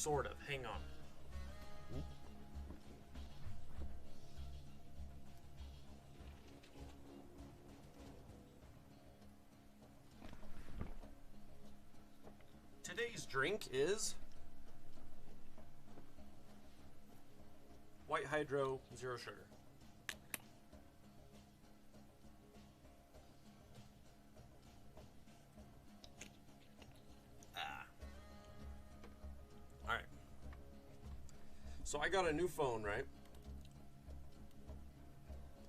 Sort of. Hang on. Today's drink is white hydro, zero sugar. Alright. So I got a new phone, right?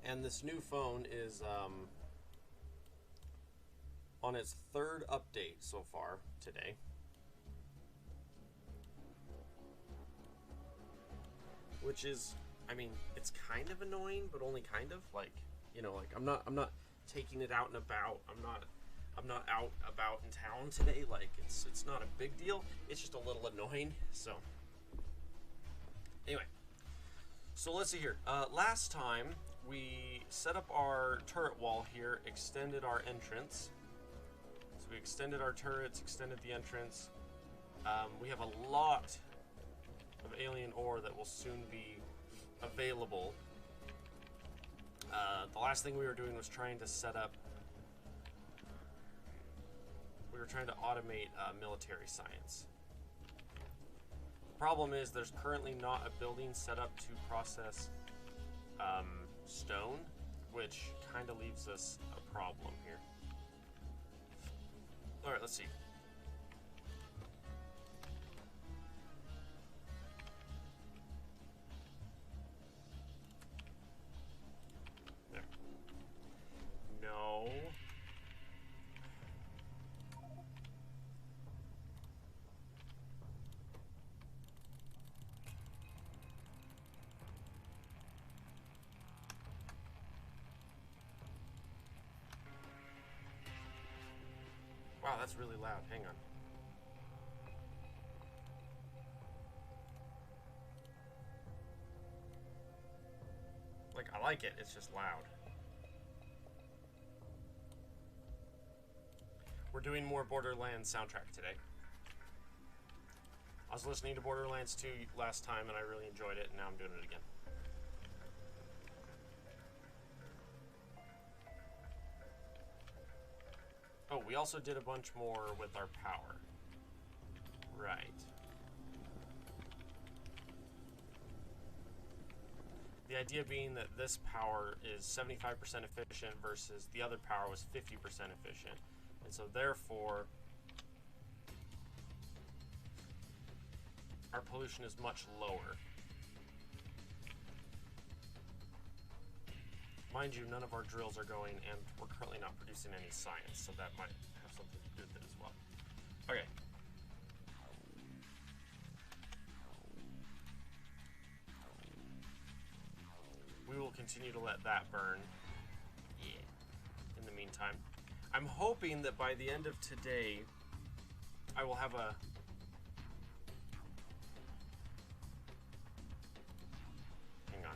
And this new phone is on its third update so far today. Which is, I mean, it's kind of annoying, but only kind of. Like, you know, like I'm not taking it out and about. I'm not out about in town today. Like, it's not a big deal. It's just a little annoying. So anyway, so let's see here. Last time we set up our turret wall here, extended our entrance. So we extended our turrets, extended the entrance. We have a lot of alien ore that will soon be available. The last thing we were doing was trying to set up. We were trying to automate military science. The problem is there's currently not a building set up to process stone, which kind of leaves us a problem here. All right, let's see. There. No. Wow, that's really loud. Hang on. Like, I like it, it's just loud. We're doing more Borderlands soundtrack today. I was listening to Borderlands 2 last time and I really enjoyed it, and now I'm doing it again. Oh, we also did a bunch more with our power. Right. The idea being that this power is 75% efficient versus the other power was 50% efficient. And so therefore, our pollution is much lower. Mind you, none of our drills are going, and we're currently not producing any science, so that might have something to do with it as well. Okay. We will continue to let that burn. Yeah. In the meantime, I'm hoping that by the end of today, I will have a... Hang on.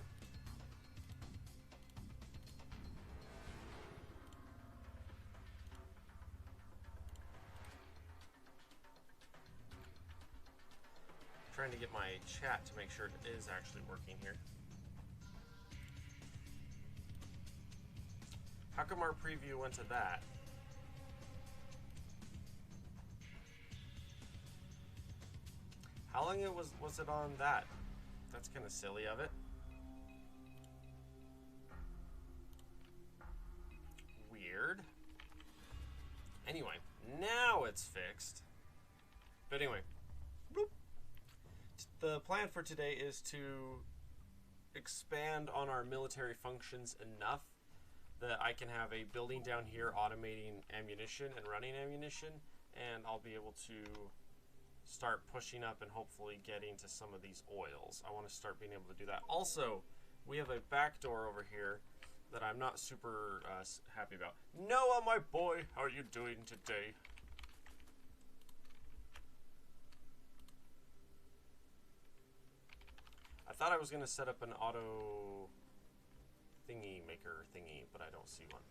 Trying to get my chat to make sure it is actually working here. How come our preview went to that? How long was it on that? That's kind of silly of it. Weird. Anyway, now it's fixed. But anyway, bloop. The plan for today is to expand on our military functions enough that I can have a building down here automating ammunition and running ammunition, and I'll be able to start pushing up and hopefully getting to some of these oils. I want to start being able to do that. Also, we have a back door over here that I'm not super happy about. Noah, my boy, how are you doing today? I thought I was going to set up an auto thingy maker thingy, but I don't see one.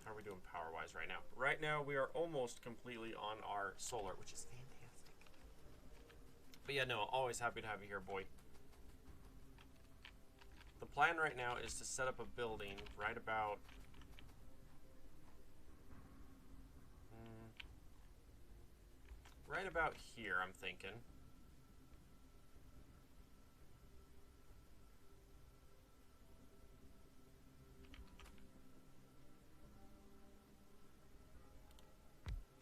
How are we doing power-wise right now? Right now, we are almost completely on our solar, which is fantastic. But yeah, no, always happy to have you here, boy. The plan right now is to set up a building right about... right about here, I'm thinking.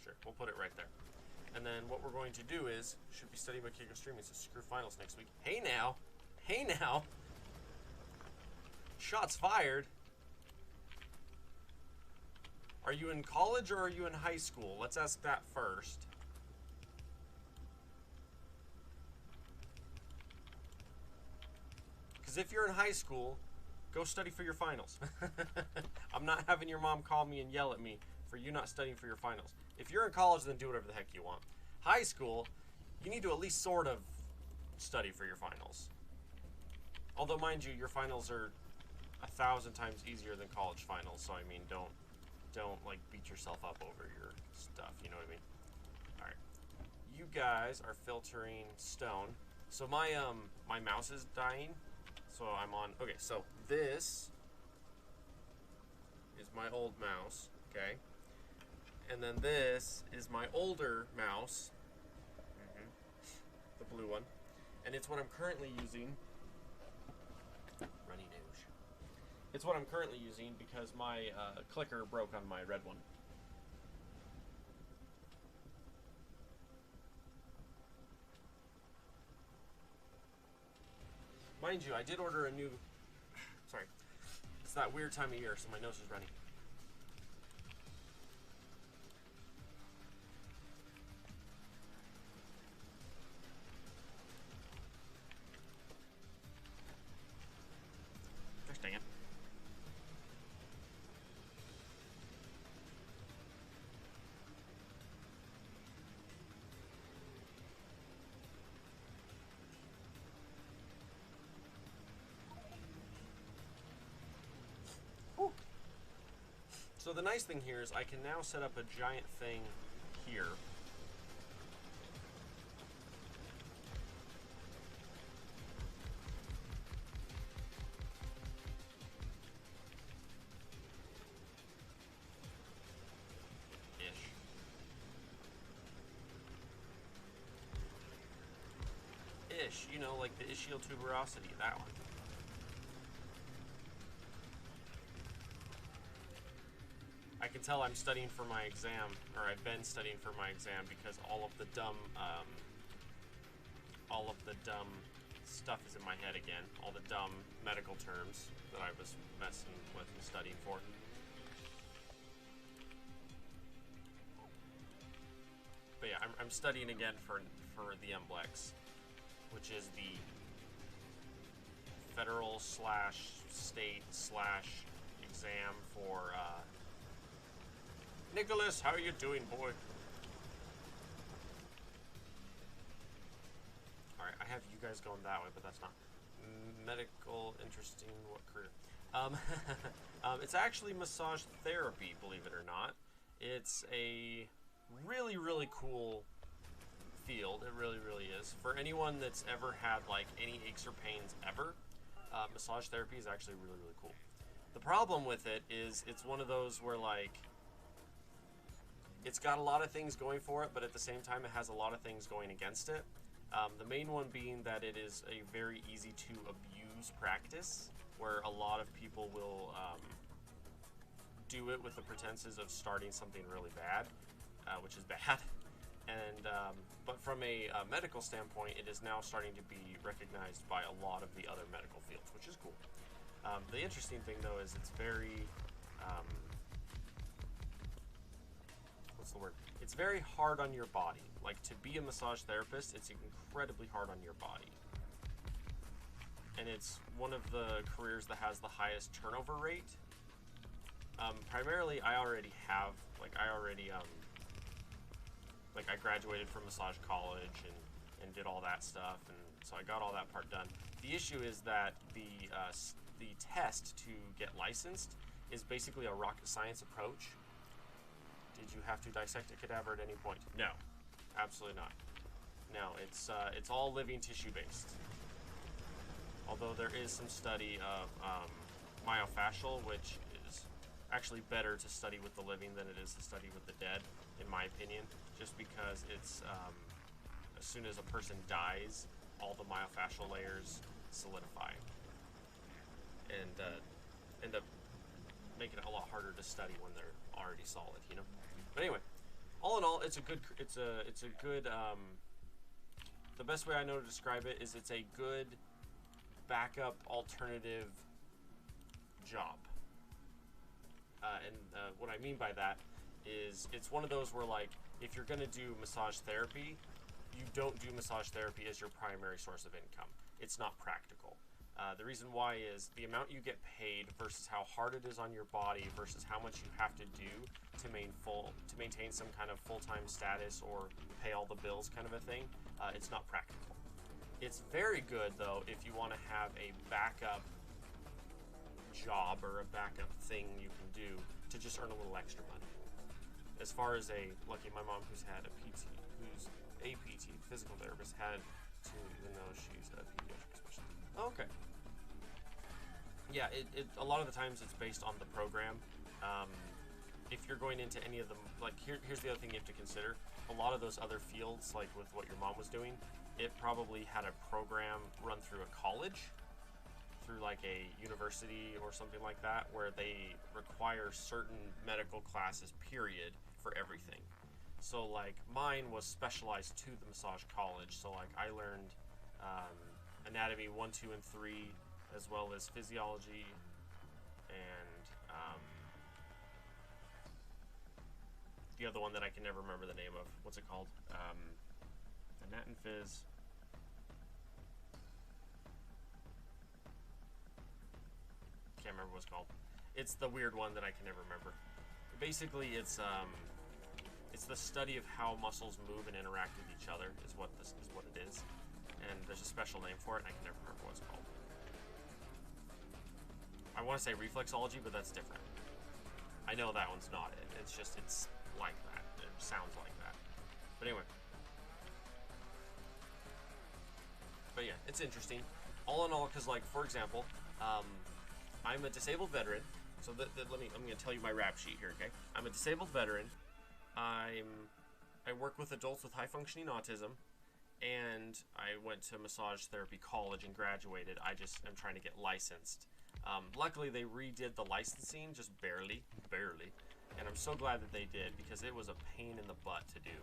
Sure, we'll put it right there. And then what we're going to do is, should be studying by Kiko streaming, so screw finals next week. Hey now! Hey now! Shots fired! Are you in college or are you in high school? Let's ask that first. Because if you're in high school, go study for your finals. I'm not having your mom call me and yell at me for you not studying for your finals. If you're in college, then do whatever the heck you want. High school, you need to at least sort of study for your finals. Although, mind you, your finals are 1,000 times easier than college finals, so I mean, don't like beat yourself up over your stuff, you know what I mean? Alright. You guys are filtering stone. So my my mouse is dying. So I'm on, okay, so this is my old mouse, okay? And then this is my older mouse, the blue one. And it's what I'm currently using. Runny nose. It's what I'm currently using because my clicker broke on my red one. Mind you, I did order a new... Sorry. It's that weird time of year, so my nose is runny. Gosh dang it. So the nice thing here is I can now set up a giant thing here. Ish, you know, like the ischial tuberosity, that one. I can tell I'm studying for my exam, or I've been studying for my exam because all of the dumb stuff is in my head again. All the dumb medical terms that I was messing with and studying for. But yeah, I'm studying again for the MBLEX, which is the federal / state / exam for Nicholas, how are you doing, boy? Alright, I have you guys going that way, but that's not medical, interesting, what career? It's actually massage therapy, believe it or not. It's a really, really cool field. It really, really is. For anyone that's ever had like any aches or pains ever, massage therapy is actually really, really cool. The problem with it is it's one of those where like it's got a lot of things going for it, but at the same time it has a lot of things going against it. The main one being that it is a very easy to abuse practice, where a lot of people will do it with the pretenses of starting something really bad, which is bad. And but from a medical standpoint, it is now starting to be recognized by a lot of the other medical fields, which is cool. The interesting thing, though, is it's very what's the word? It's very hard on your body. Like, to be a massage therapist, it's incredibly hard on your body. And it's one of the careers that has the highest turnover rate. Primarily, I already have, like, I graduated from massage college and did all that stuff, and so I got all that part done. The issue is that the test to get licensed is basically a rocket science approach. Did you have to dissect a cadaver at any point? No, absolutely not. No, it's all living tissue based. Although there is some study of myofascial, which is actually better to study with the living than it is to study with the dead, in my opinion, just because it's as soon as a person dies, all the myofascial layers solidify and end up making it a lot harder to study when they're already solid, you know. But anyway, all in all, it's a good the best way I know to describe it is it's a good backup alternative job. What I mean by that is it's one of those where, like, if you're going to do massage therapy, you don't do massage therapy as your primary source of income. It's not practical. The reason why is the amount you get paid versus how hard it is on your body versus how much you have to do to maintain some kind of full-time status or pay all the bills kind of a thing. It's not practical. It's very good, though, if you want to have a backup job or a backup thing you can do to just earn a little extra money. As far as lucky my mom who's a PT, physical therapist, had to, even though she's a pediatric specialist. Oh, okay. Yeah, a lot of the times it's based on the program. If you're going into any of them, like here's the other thing you have to consider. A lot of those other fields, like with what your mom was doing, it probably had a program run through a college, through like a university or something like that, where they require certain medical classes, period, for everything. So like mine was specialized to the massage college. So like I learned anatomy 1, 2, and 3, as well as physiology and the other one that I can never remember the name of. What's it called? Anat and Phys. Can't remember what it's called. It's the weird one that I can never remember. Basically, it's the study of how muscles move and interact with each other is what it is. And there's a special name for it, and I can never remember what it's called. I want to say reflexology, but that's different. I know that one's not it. It's like that. It sounds like that. But anyway. But yeah, it's interesting. All in all, because like, for example, I'm a disabled veteran. So I'm going to tell you my rap sheet here, okay? I'm a disabled veteran. I work with adults with high functioning autism, and I went to massage therapy college and graduated. I just am trying to get licensed. Luckily, they redid the licensing, just barely, and I'm so glad that they did, because it was a pain in the butt to do.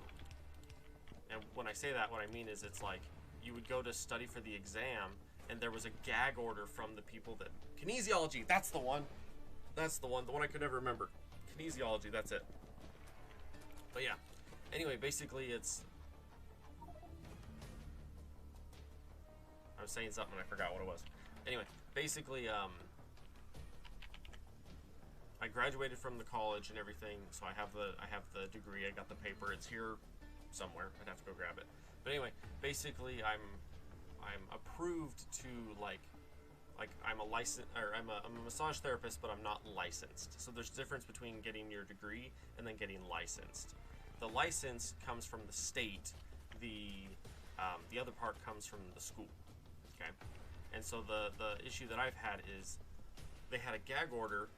And when I say that, what I mean is it's like you would go to study for the exam, and there was a gag order from the people that... Kinesiology, that's the one. That's the one I could never remember. Kinesiology, that's it. But yeah, anyway, basically it's... I was saying something and I forgot what it was. Anyway, basically, I graduated from the college and everything, so I have the degree. I got the paper. It's here somewhere. I'd have to go grab it. But anyway, basically, I'm approved to like I'm a massage therapist, but I'm not licensed. So there's a difference between getting your degree and then getting licensed. The license comes from the state. The other part comes from the school. Okay, and so the issue that I've had is they had a gag order.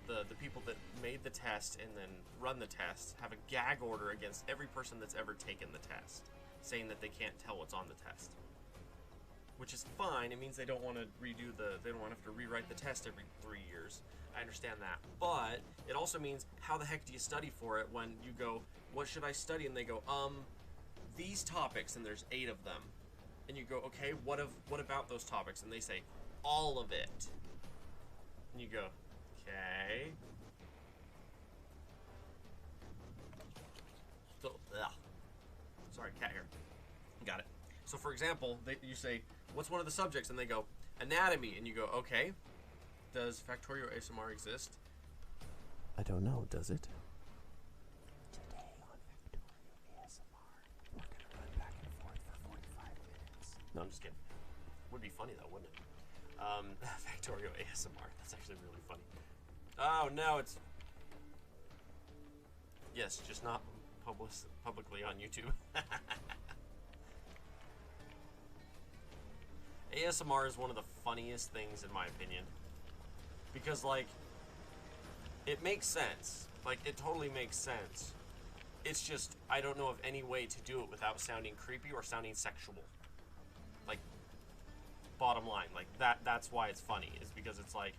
The people that made the test and then run the test have a gag order against every person that's ever taken the test, saying that they can't tell what's on the test. Which is fine. It means they don't want to they don't want to have to rewrite the test every 3 years. I understand that. But it also means, how the heck do you study for it when you go, what should I study? And they go, these topics, and there's 8 of them. And you go, okay, what about those topics? And they say, all of it. And you go, okay. So, ugh. Sorry, cat hair. Got it. So for example, you say, what's one of the subjects? And they go, anatomy. And you go, okay. Does Factorio ASMR exist? I don't know, does it? Today on Factorio ASMR, we're going to run back and forth for 45 minutes. No, I'm just kidding. Would be funny though, wouldn't it? Factorio ASMR. That's actually really funny. Oh, no, it's... Yes, just not publicly on YouTube. ASMR is one of the funniest things in my opinion. Because, like, it makes sense. Like, it totally makes sense. It's just, I don't know of any way to do it without sounding creepy or sounding sexual. Like, bottom line. Like, that's why it's funny. Is because it's like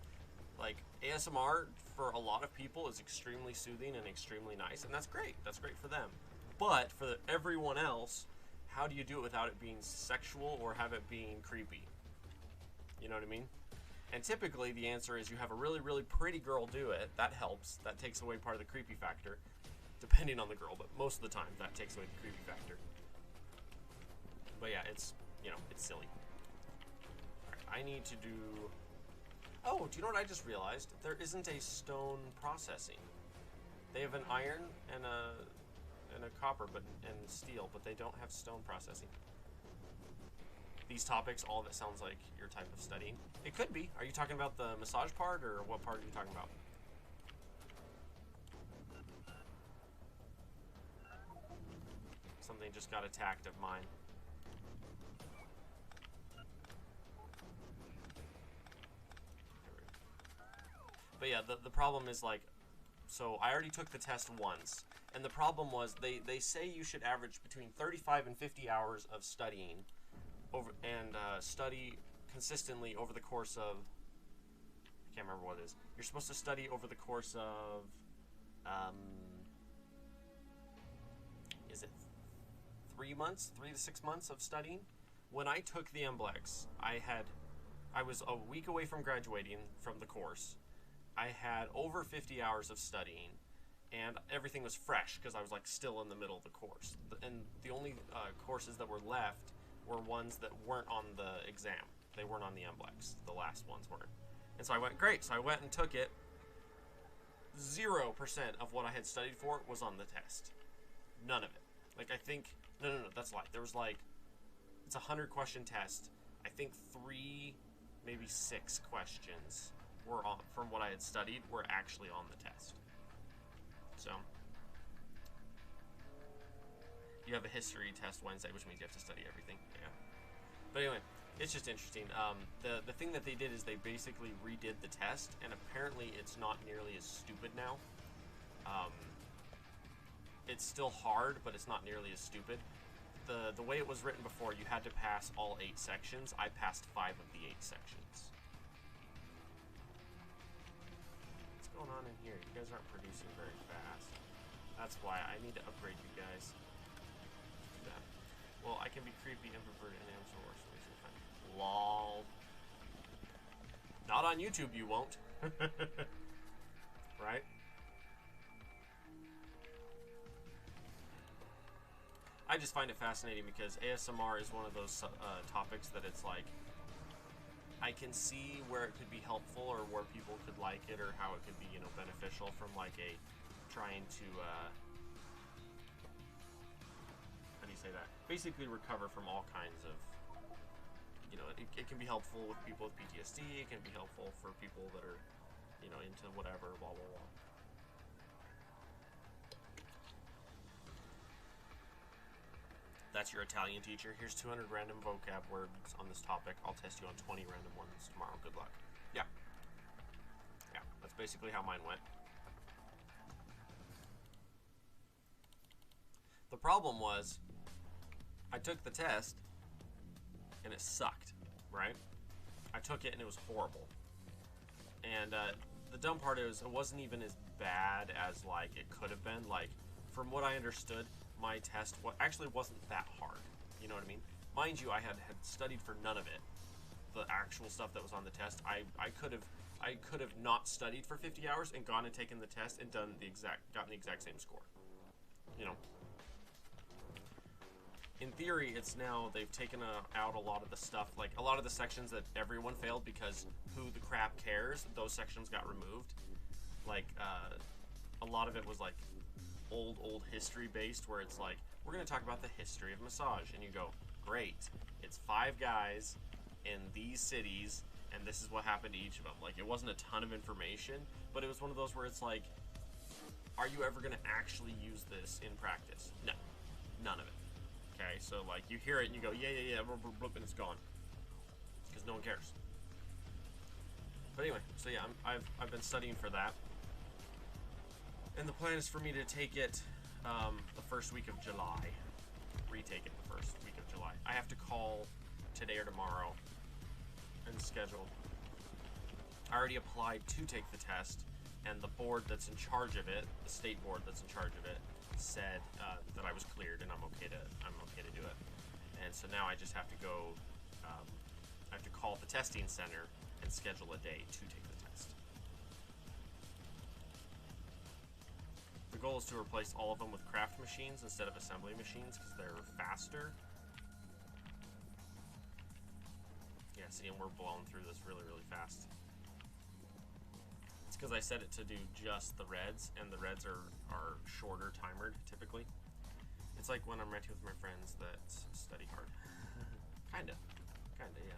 ASMR, for a lot of people, is extremely soothing and extremely nice. And that's great. That's great for them. But, for everyone else, how do you do it without it being sexual or have it being creepy? You know what I mean? And typically, the answer is you have a really, really pretty girl do it. That helps. That takes away part of the creepy factor. Depending on the girl, but most of the time, that takes away the creepy factor. But yeah, it's, you know, it's silly. Alright, I need to do... Oh, do you know what I just realized? There isn't a stone processing. They have an iron and a copper and steel, but they don't have stone processing. These topics, all of it sounds like your type of studying. It could be. Are you talking about the massage part, or what part are you talking about? Something just got attacked of mine. But yeah, the problem is, like, so I already took the test once, and the problem was they say you should average between 35 and 50 hours of studying study consistently over the course of, I can't remember what it is. You're supposed to study over the course of, is it 3 months, 3 to 6 months of studying? When I took the MBLEX, I was a week away from graduating from the course. I had over 50 hours of studying, and everything was fresh because I was, like, still in the middle of the course. And the only courses that were left were ones that weren't on the exam. They weren't on the MBLEX. The last ones weren't. And so I went, great. So I went and took it. 0% of what I had studied for was on the test. None of it. Like, I think, no, that's a lie. There was, like, it's a 100-question test. I think 3, maybe 6 questions were on, from what I had studied, were actually on the test. So, you have a history test Wednesday, which means you have to study everything. Yeah. But anyway, it's just interesting. The thing that they did is they basically redid the test, and apparently it's not nearly as stupid now. It's still hard, but it's not nearly as stupid. The way it was written before, you had to pass all 8 sections. I passed 5 of the 8 sections. What's going on in here? You guys aren't producing very fast. That's why I need to upgrade you guys. Well, I can be creepy, introverted, and am worse. LOL. Not on YouTube, you won't. Right? I just find it fascinating because ASMR is one of those topics that it's like, I can see where it could be helpful or where people could like it or how it could be, you know, beneficial from like a trying to, how do you say that? Basically recover from all kinds of, you know, it can be helpful with people with PTSD, it can be helpful for people that are, you know, into whatever, blah, blah, blah. That's your Italian teacher. Here's 200 random vocab words on this topic. I'll test you on 20 random ones tomorrow. Good luck. Yeah. Yeah, that's basically how mine went. The problem was, I took the test, and it sucked, right? I took it, and it was horrible. And the dumb part is, it wasn't even as bad as, like, it could have been. Like, from what I understood, my test actually wasn't that hard. You know what I mean? Mind you, I had studied for none of it. The actual stuff that was on the test, I could have not studied for 50 hours and gone and taken the test and gotten the exact same score. You know. In theory, it's now they've taken out a lot of the stuff, like a lot of the sections that everyone failed because who the crap cares. Those sections got removed. Like a lot of it was like old history based, where it's like, we're going to talk about the history of massage, and you go, great, it's 5 guys in these cities and this is what happened to each of them. Like, it wasn't a ton of information, but it was one of those where it's like, are you ever going to actually use this in practice? No, none of it. Okay, so like you hear it and you go, yeah, and it's gone, because no one cares. But anyway, so yeah, I've been studying for that, and the plan is for me to take it the first week of July, retake it the first week of July. I have to call today or tomorrow and schedule. I already applied to take the test, and the board that's in charge of it, the state board that's in charge of it, said that I was cleared and I'm okay to do it. And so now I just have to go. I have to call the testing center and schedule a day to take the test. The goal is to replace all of them with craft machines instead of assembly machines because they're faster. Yeah, see, and we're blowing through this really, really fast. It's because I set it to do just the reds, and the reds are shorter timered typically. It's like when I'm renting with my friends that study hard. Kinda, yeah.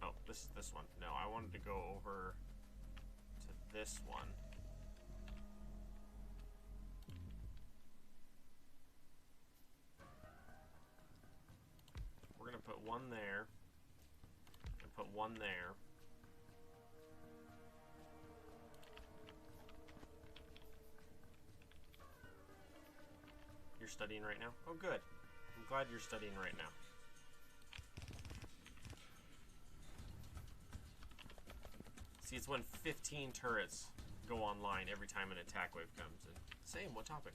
Oh, this one. No, I wanted to go over to this one. We're gonna put one there and put one there. You're studying right now? Oh, good. I'm glad you're studying right now. See, it's when 15 turrets go online every time an attack wave comes in. Same, what topic?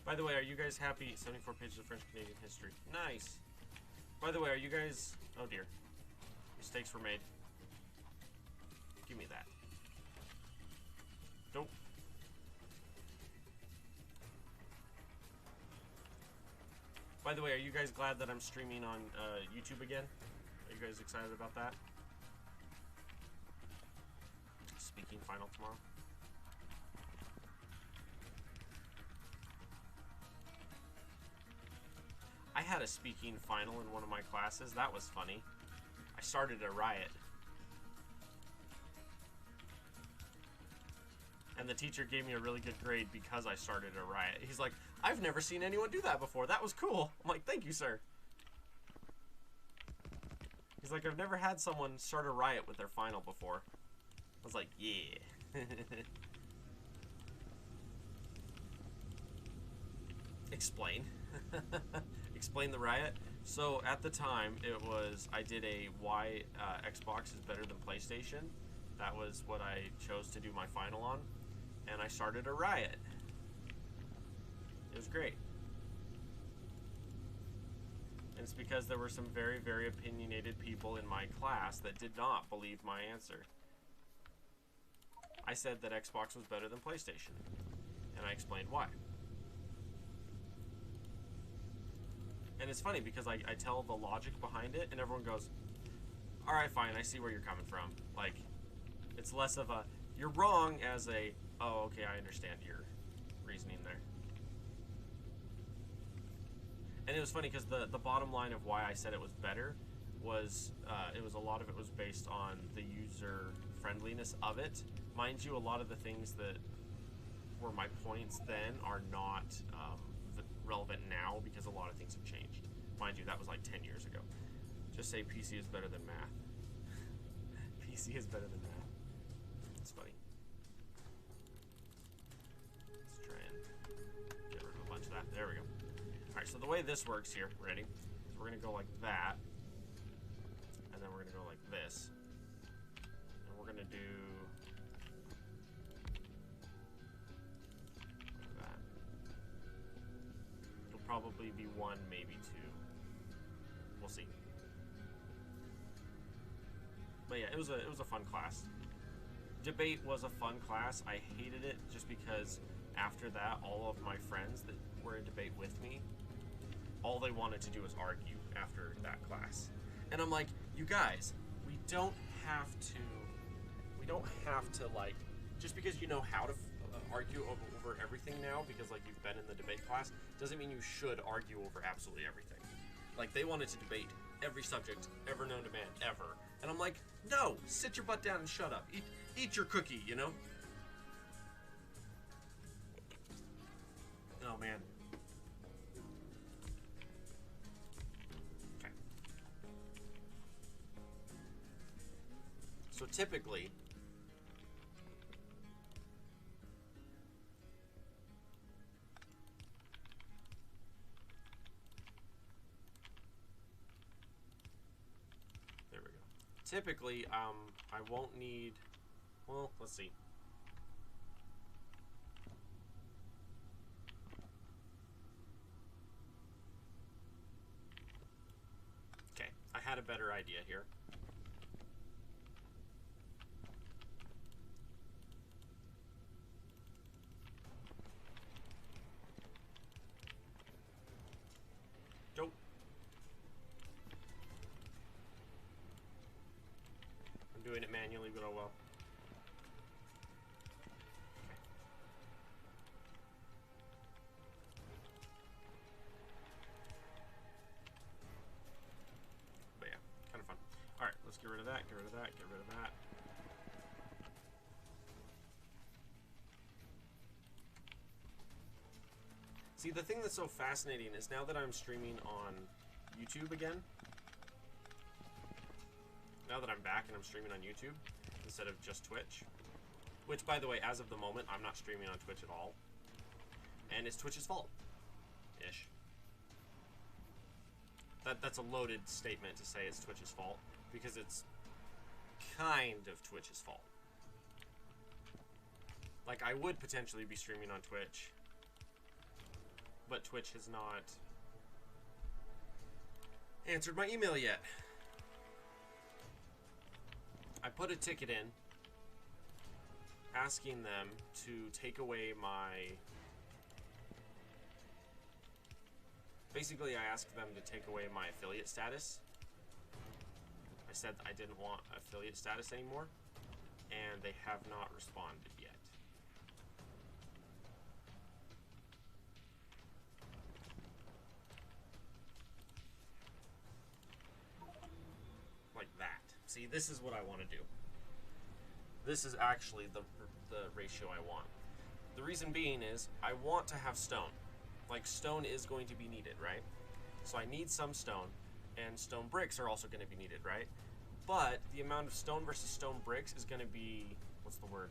By the way, are you guys happy? 74 pages of French-Canadian history. Nice. By the way, are you guys... Oh dear. Mistakes were made. Give me that. Nope. By the way, are you guys glad that I'm streaming on YouTube again? Are you guys excited about that? Speaking final tomorrow. I had a speaking final in one of my classes. That was funny. I started a riot. And the teacher gave me a really good grade because I started a riot. He's like, I've never seen anyone do that before. That was cool. I'm like, thank you, sir. He's like, I've never had someone start a riot with their final before. I was like, yeah. Explain. Explain the riot. So at the time, it was, I did a why Xbox is better than PlayStation. That was what I chose to do my final on. And I started a riot. It was great. And it's because there were some very, very opinionated people in my class that did not believe my answer. I said that Xbox was better than PlayStation. And I explained why. And it's funny because I tell the logic behind it and everyone goes, alright, fine, I see where you're coming from. Like, it's less of a, you're wrong as a, oh, okay, I understand your reasoning there. And it was funny because the bottom line of why I said it was better was, a lot of it was based on the user friendliness of it. Mind you, a lot of the things that were my points then are not relevant now because a lot of things have changed. Mind you, that was like 10 years ago. Just say PC is better than math. PC is better than math. It's funny. Let's try and get rid of a bunch of that. There we go. Alright, so the way this works here, ready? So we're going to go like that. And then we're going to go like this. And we're going to do... probably be one, maybe two. We'll see. But yeah, it was a fun class. Debate was a fun class. I hated it just because after that, all of my friends that were in debate with me, all they wanted to do was argue after that class. And I'm like, you guys, we don't have we don't have to, like, just because you know how to argue over everything now, because, like, you've been in the debate class, doesn't mean you should argue over absolutely everything. Like, they wanted to debate every subject ever known to man, ever. And I'm like, no, sit your butt down and shut up. Eat your cookie, you know? Oh, man. Okay. So typically, there we go. Typically, I won't need, well, let's see. Okay, I had a better idea here. Nope. I'm doing it manually, but oh well. Okay. But yeah, kind of fun. All right, let's get rid of that, get rid of that, get rid of that. See, the thing that's so fascinating is now that I'm streaming on YouTube again, now that I'm back and I'm streaming on YouTube instead of just Twitch, which, by the way, as of the moment, I'm not streaming on Twitch at all, and it's Twitch's fault, ish. That's a loaded statement to say it's Twitch's fault, because it's kind of Twitch's fault. Like, I would potentially be streaming on Twitch, but Twitch has not answered my email yet. I put a ticket in asking them to take away my... Basically, I asked them to take away my affiliate status. I said I didn't want affiliate status anymore, and they have not responded yet. Like that. See, this is what I want to do. This is actually the ratio I want. The reason being is I want to have stone. Like, stone is going to be needed, right? So I need some stone, and stone bricks are also going to be needed, right? But the amount of stone versus stone bricks is going to be, what's the word?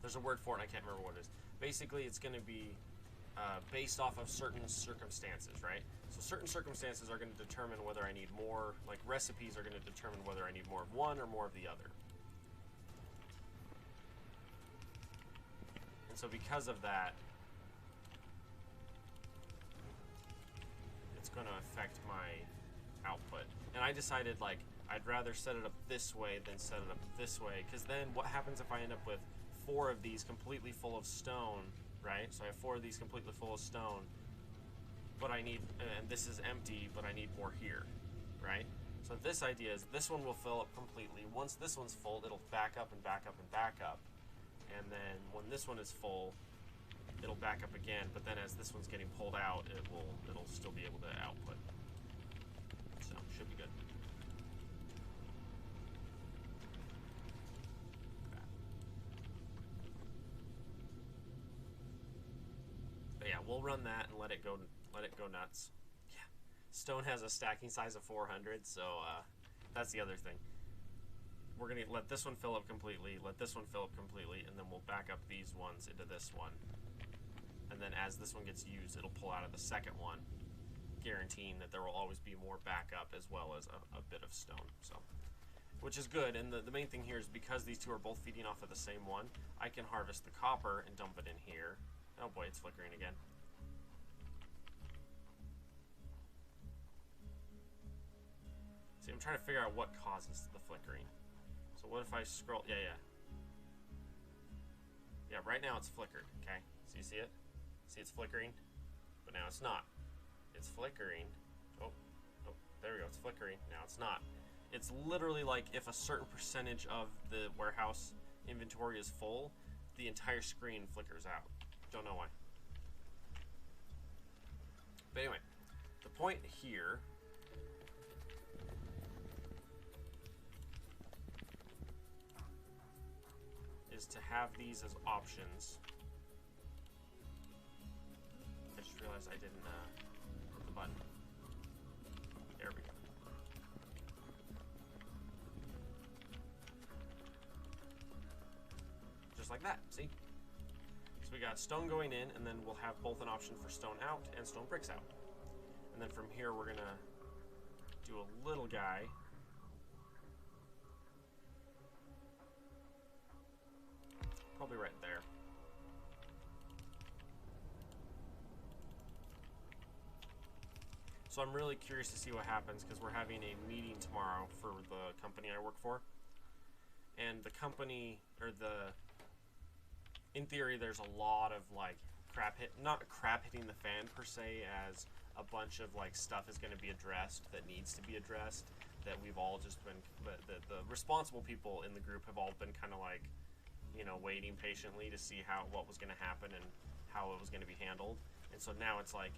There's a word for it, and I can't remember what it is. Basically, it's going to be based off of certain circumstances, right? So certain circumstances are going to determine whether I need more, like recipes are going to determine whether I need more of one or more of the other. And so because of that, it's going to affect my output. And I decided, like, I'd rather set it up this way than set it up this way, because then what happens if I end up with 4 of these completely full of stone, right? So I have 4 of these completely full of stone, but I need, and this is empty, but I need more here, right? So this idea is this one will fill up completely. Once this one's full, it'll back up and back up and back up. And then when this one is full, it'll back up again, but then as this one's getting pulled out, it'll still be able to output. So, should be good. But yeah, we'll run that and let it go nuts. Yeah. Stone has a stacking size of 400, so that's the other thing. We're going to let this one fill up completely, let this one fill up completely, and then we'll back up these ones into this one. And then as this one gets used, it'll pull out of the second one, guaranteeing that there will always be more backup as well as a bit of stone. So, which is good, and the main thing here is because these two are both feeding off of the same one, I can harvest the copper and dump it in here. Oh boy, it's flickering again. See, I'm trying to figure out what causes the flickering. So what if I scroll? Yeah. Yeah, right now it's flickered, okay? So you see it? See it's flickering? But now it's not. It's flickering. Oh, there we go, it's flickering. Now it's not. it's literally like if a certain percentage of the warehouse inventory is full, the entire screen flickers out. Don't know why. But anyway, the point here is to have these as options. I just realized I didn't hit the button. There we go. Just like that, see? So we got stone going in, and then we'll have both an option for stone out and stone bricks out. And then from here we're gonna do a little guy. Probably right there. So I'm really curious to see what happens, because we're having a meeting tomorrow for the company I work for. And the company, or in theory, there's a lot of like not crap hitting the fan per se, as a bunch of like stuff is going to be addressed that needs to be addressed, that we've all just been, the responsible people in the group have all been kind of like, you know, waiting patiently to see what was going to happen and how it was going to be handled. And so now it's like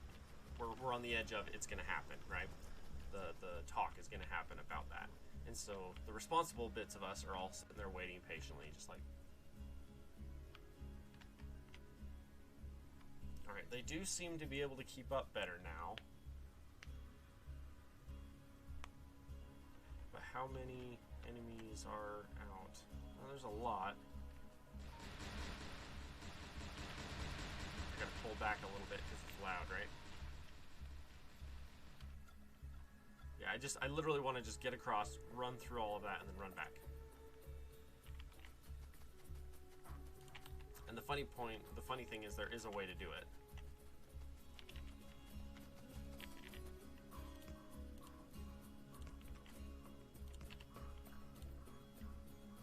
we're on the edge of it's going to happen, right? The talk is going to happen about that. And so the responsible bits of us are all sitting there waiting patiently, just like, all right, they do seem to be able to keep up better now. But how many enemies are out? Well, there's a lot. I gotta pull back a little bit because it's loud, right? Yeah, I literally want to just get across, run through all of that, and then run back. And the funny thing is there is a way to do it.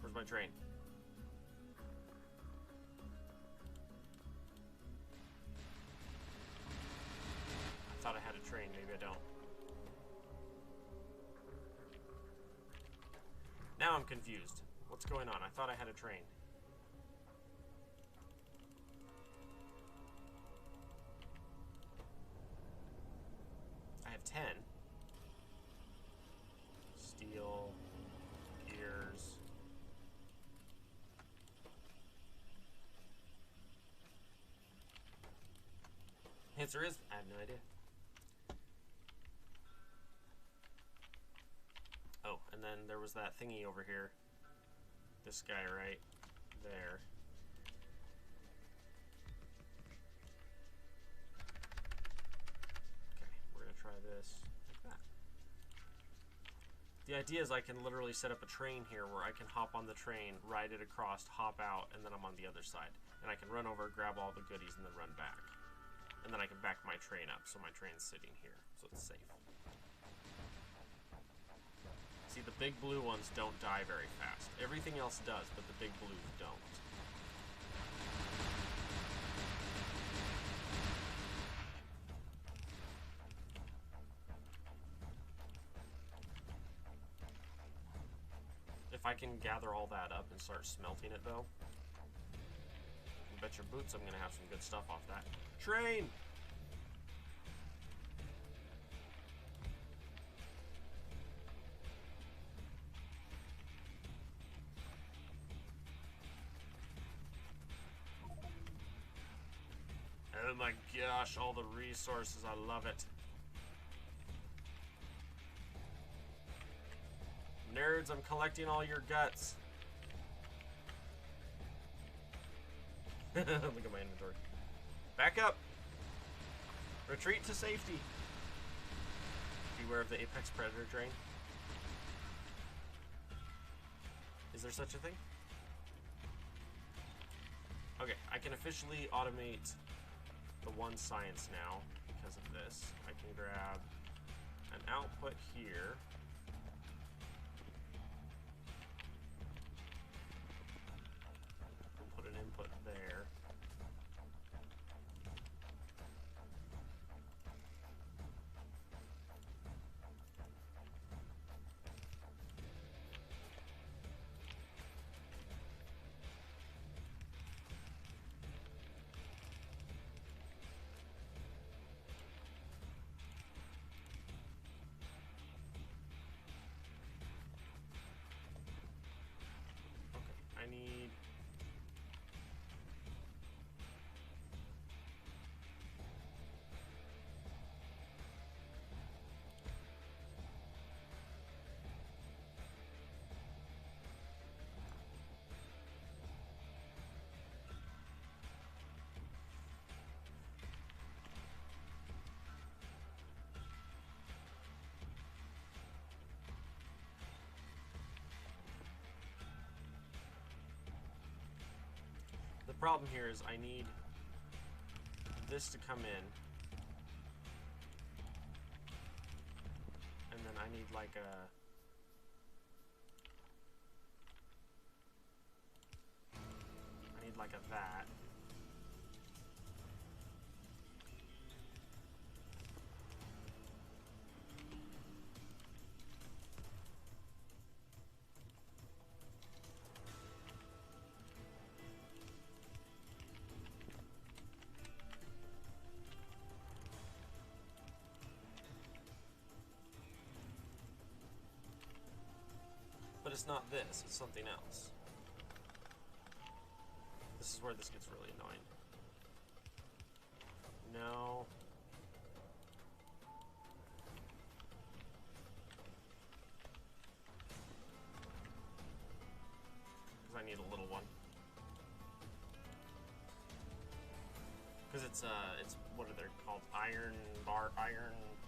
Where's my train? I thought I had a train, maybe I don't. Now I'm confused. What's going on? I thought I had a train. I have 10. Steel, gears. Answer is, I have no idea. Oh, and then there was that thingy over here. This guy right there. Okay, we're gonna try this like that. The idea is I can literally set up a train here where I can hop on the train, ride it across, hop out, and then I'm on the other side. And I can run over, grab all the goodies, and then run back. And then I can back my train up, so my train's sitting here, so it's safe. See, the big blue ones don't die very fast. Everything else does, but the big blues don't. If I can gather all that up and start smelting it, though, you bet your boots I'm gonna have some good stuff off that. Train! Oh my gosh, all the resources, I love it. Nerds, I'm collecting all your guts. Look at my inventory. Back up! Retreat to safety. Beware of the apex predator train. Is there such a thing? Okay, I can officially automate the one science now because of this. I can grab an output here. We'll put an input there. I need... The problem here is I need this to come in, and then I need like a... I need like a that. But it's not this, it's something else. This is where this gets really annoying. No. Because I need a little one. Because it's what are they called? Iron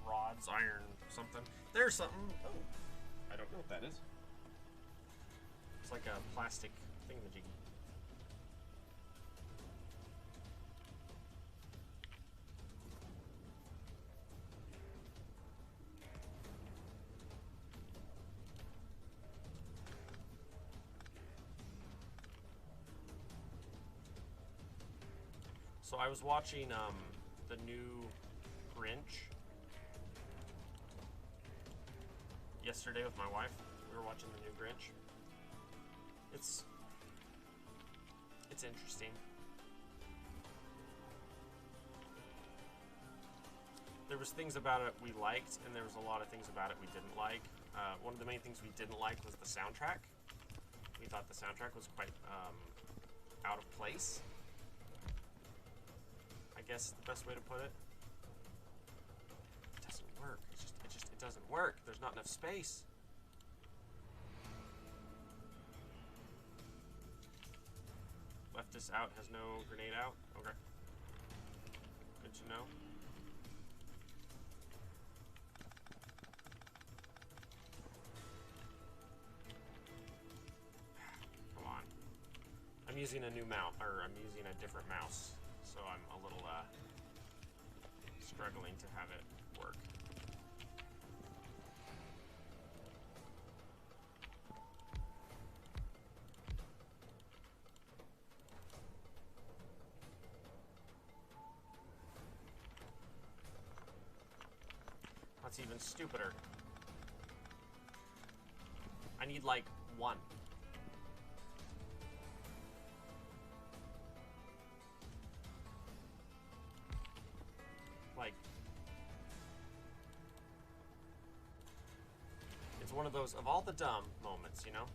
rods, iron something. There's something. Oh, I don't know what that is. It's like a plastic thingamajiggy. So I was watching the new Grinch yesterday with my wife. We were watching the new Grinch. It's interesting. There was things about it we liked, and there was a lot of things about it we didn't like. One of the main things we didn't like was the soundtrack. We thought the soundtrack was quite out of place, I guess is the best way to put it. It doesn't work. It doesn't work. There's not enough space. Left this out, has no grenade out? Okay. Good to know. Come on. I'm using a new mouse, or I'm using a different mouse, so I'm a little struggling to have it work. That's even stupider. I need like one. Like, it's one of those, of all the dumb moments, you know?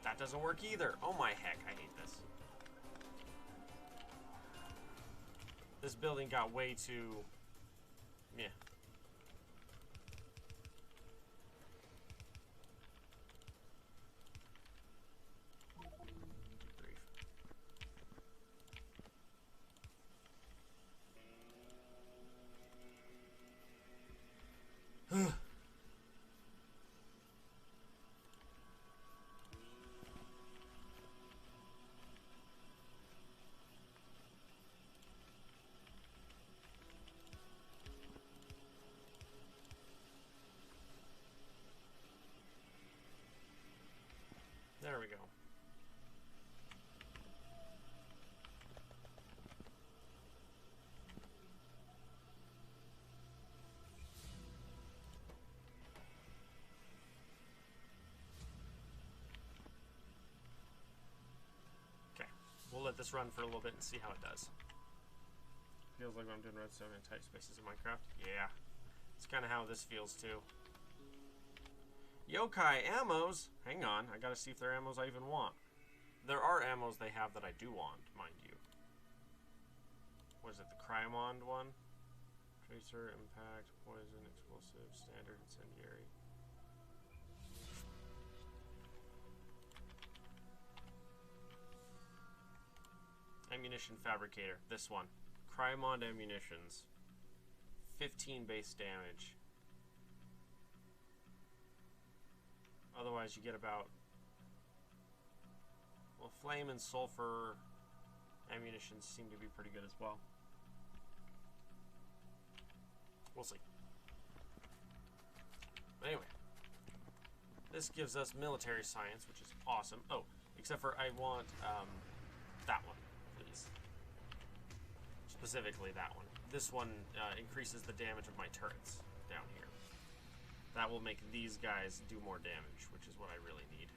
That doesn't work either. Oh my heck, I hate this. This building got way too... meh. let this run for a little bit and see how it does. Feels like I'm doing redstone in tight spaces in Minecraft. Yeah. It's kind of how this feels too. Yokai ammos. Hang on, I gotta see if they're ammos I even want. There are ammos they have that I do want, mind you. What is it, the Cryamond one? Tracer, impact, poison, explosive, standard, incendiary. Ammunition fabricator, this one. Cryamond ammunitions. 15 base damage. Otherwise you get about... Well, flame and sulfur ammunitions seem to be pretty good as well. We'll see. But anyway. This gives us military science, which is awesome. Oh, except for I want that one, please. Specifically that one. This one increases the damage of my turrets down here. That will make these guys do more damage, which is what I really need.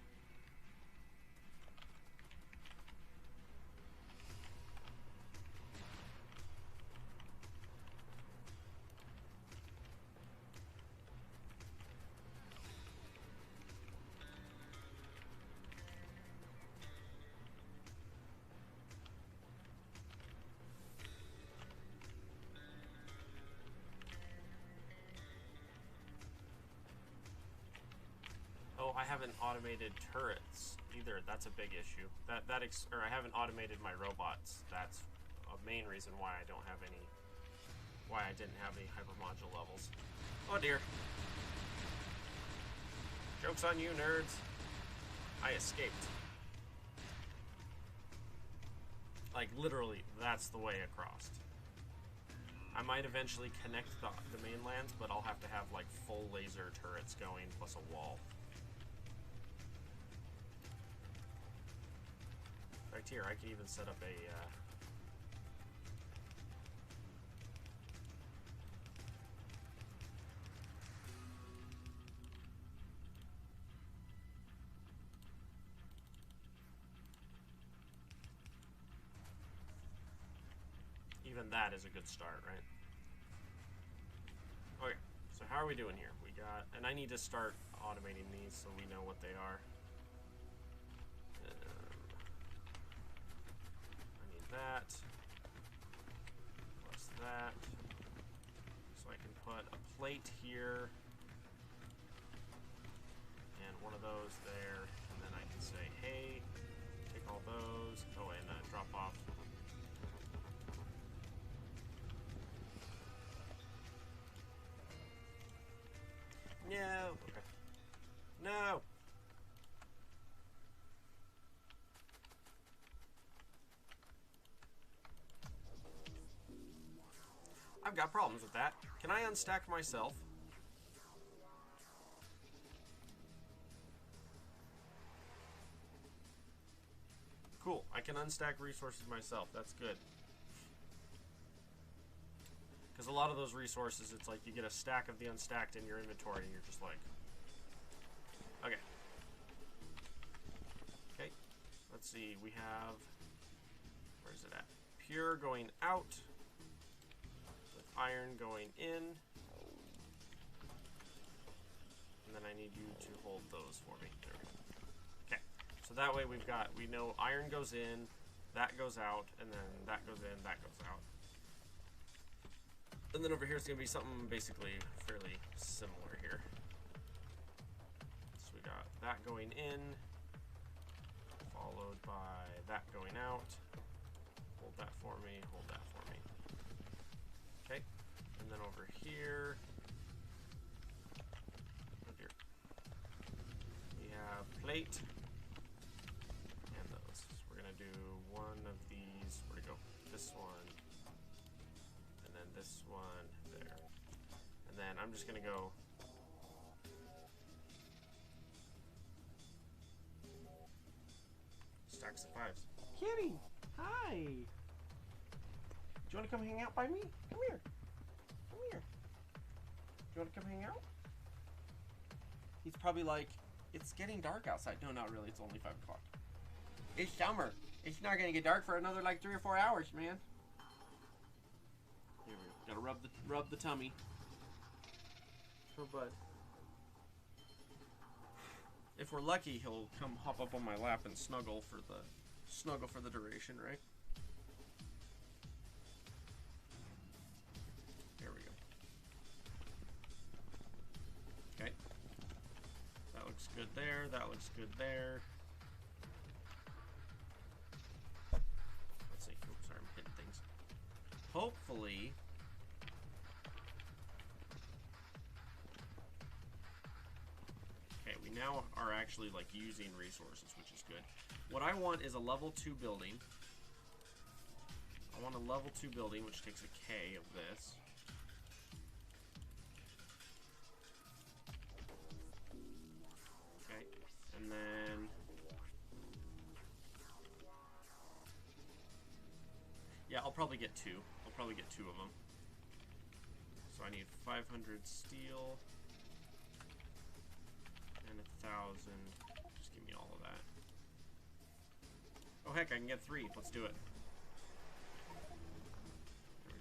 I haven't automated turrets either. That's a big issue. Or I haven't automated my robots. That's a main reason why I don't have any. Why I didn't have any hypermodule levels. Oh dear. Joke's on you, nerds. I escaped. Like literally, that's the way across. I might eventually connect the mainlands, but I'll have to have like full laser turrets going plus a wall. Right here, I can even set up a even that is a good start, right? Okay, so how are we doing here? We got, and I need to start automating these so we know what they are. That plus that, so I can put a plate here and one of those there, and then I can say, hey, take all those, oh, and drop off. No, okay. No. I've got problems with that. Can I unstack myself? Cool. I can unstack resources myself. That's good. Because a lot of those resources, it's like you get a stack of the unstacked in your inventory and you're just like... Okay. Okay. Let's see. We have... Where is it at? Pure going out. Iron going in, and then I need you to hold those for me. There we go. Okay, so that way we know iron goes in, that goes out, and then that goes in, that goes out. And then over here it's going to be something basically fairly similar here. So we got that going in, followed by that going out. Hold that for me, hold that for me. Okay, and then over here, we have plate and those. So we're gonna do one of these. Where'd it go? This one, and then this one there, and then I'm just gonna go. Stacks of fives. Kitty, hi. Do you want to come hang out by me? Come here. Come here. Do you want to come hang out? He's probably like, it's getting dark outside. No, not really. It's only 5 o'clock. It's summer. It's not gonna get dark for another like 3 or 4 hours, man. Here we go. Gotta rub the tummy. Oh, bud. If we're lucky, he'll come hop up on my lap and snuggle for the duration, right? There we go. Okay. That looks good there. That looks good there. Let's see. Oops, sorry, I'm hitting things. Hopefully. Okay, we now are actually like using resources, which is good. What I want is a level 2 building. I want a level 2 building, which takes a K of this. Okay, and then yeah, I'll probably get 2. I'll probably get 2 of them. So I need 500 steel and 1,000. Just give me all of that. Oh heck, I can get 3. Let's do it. There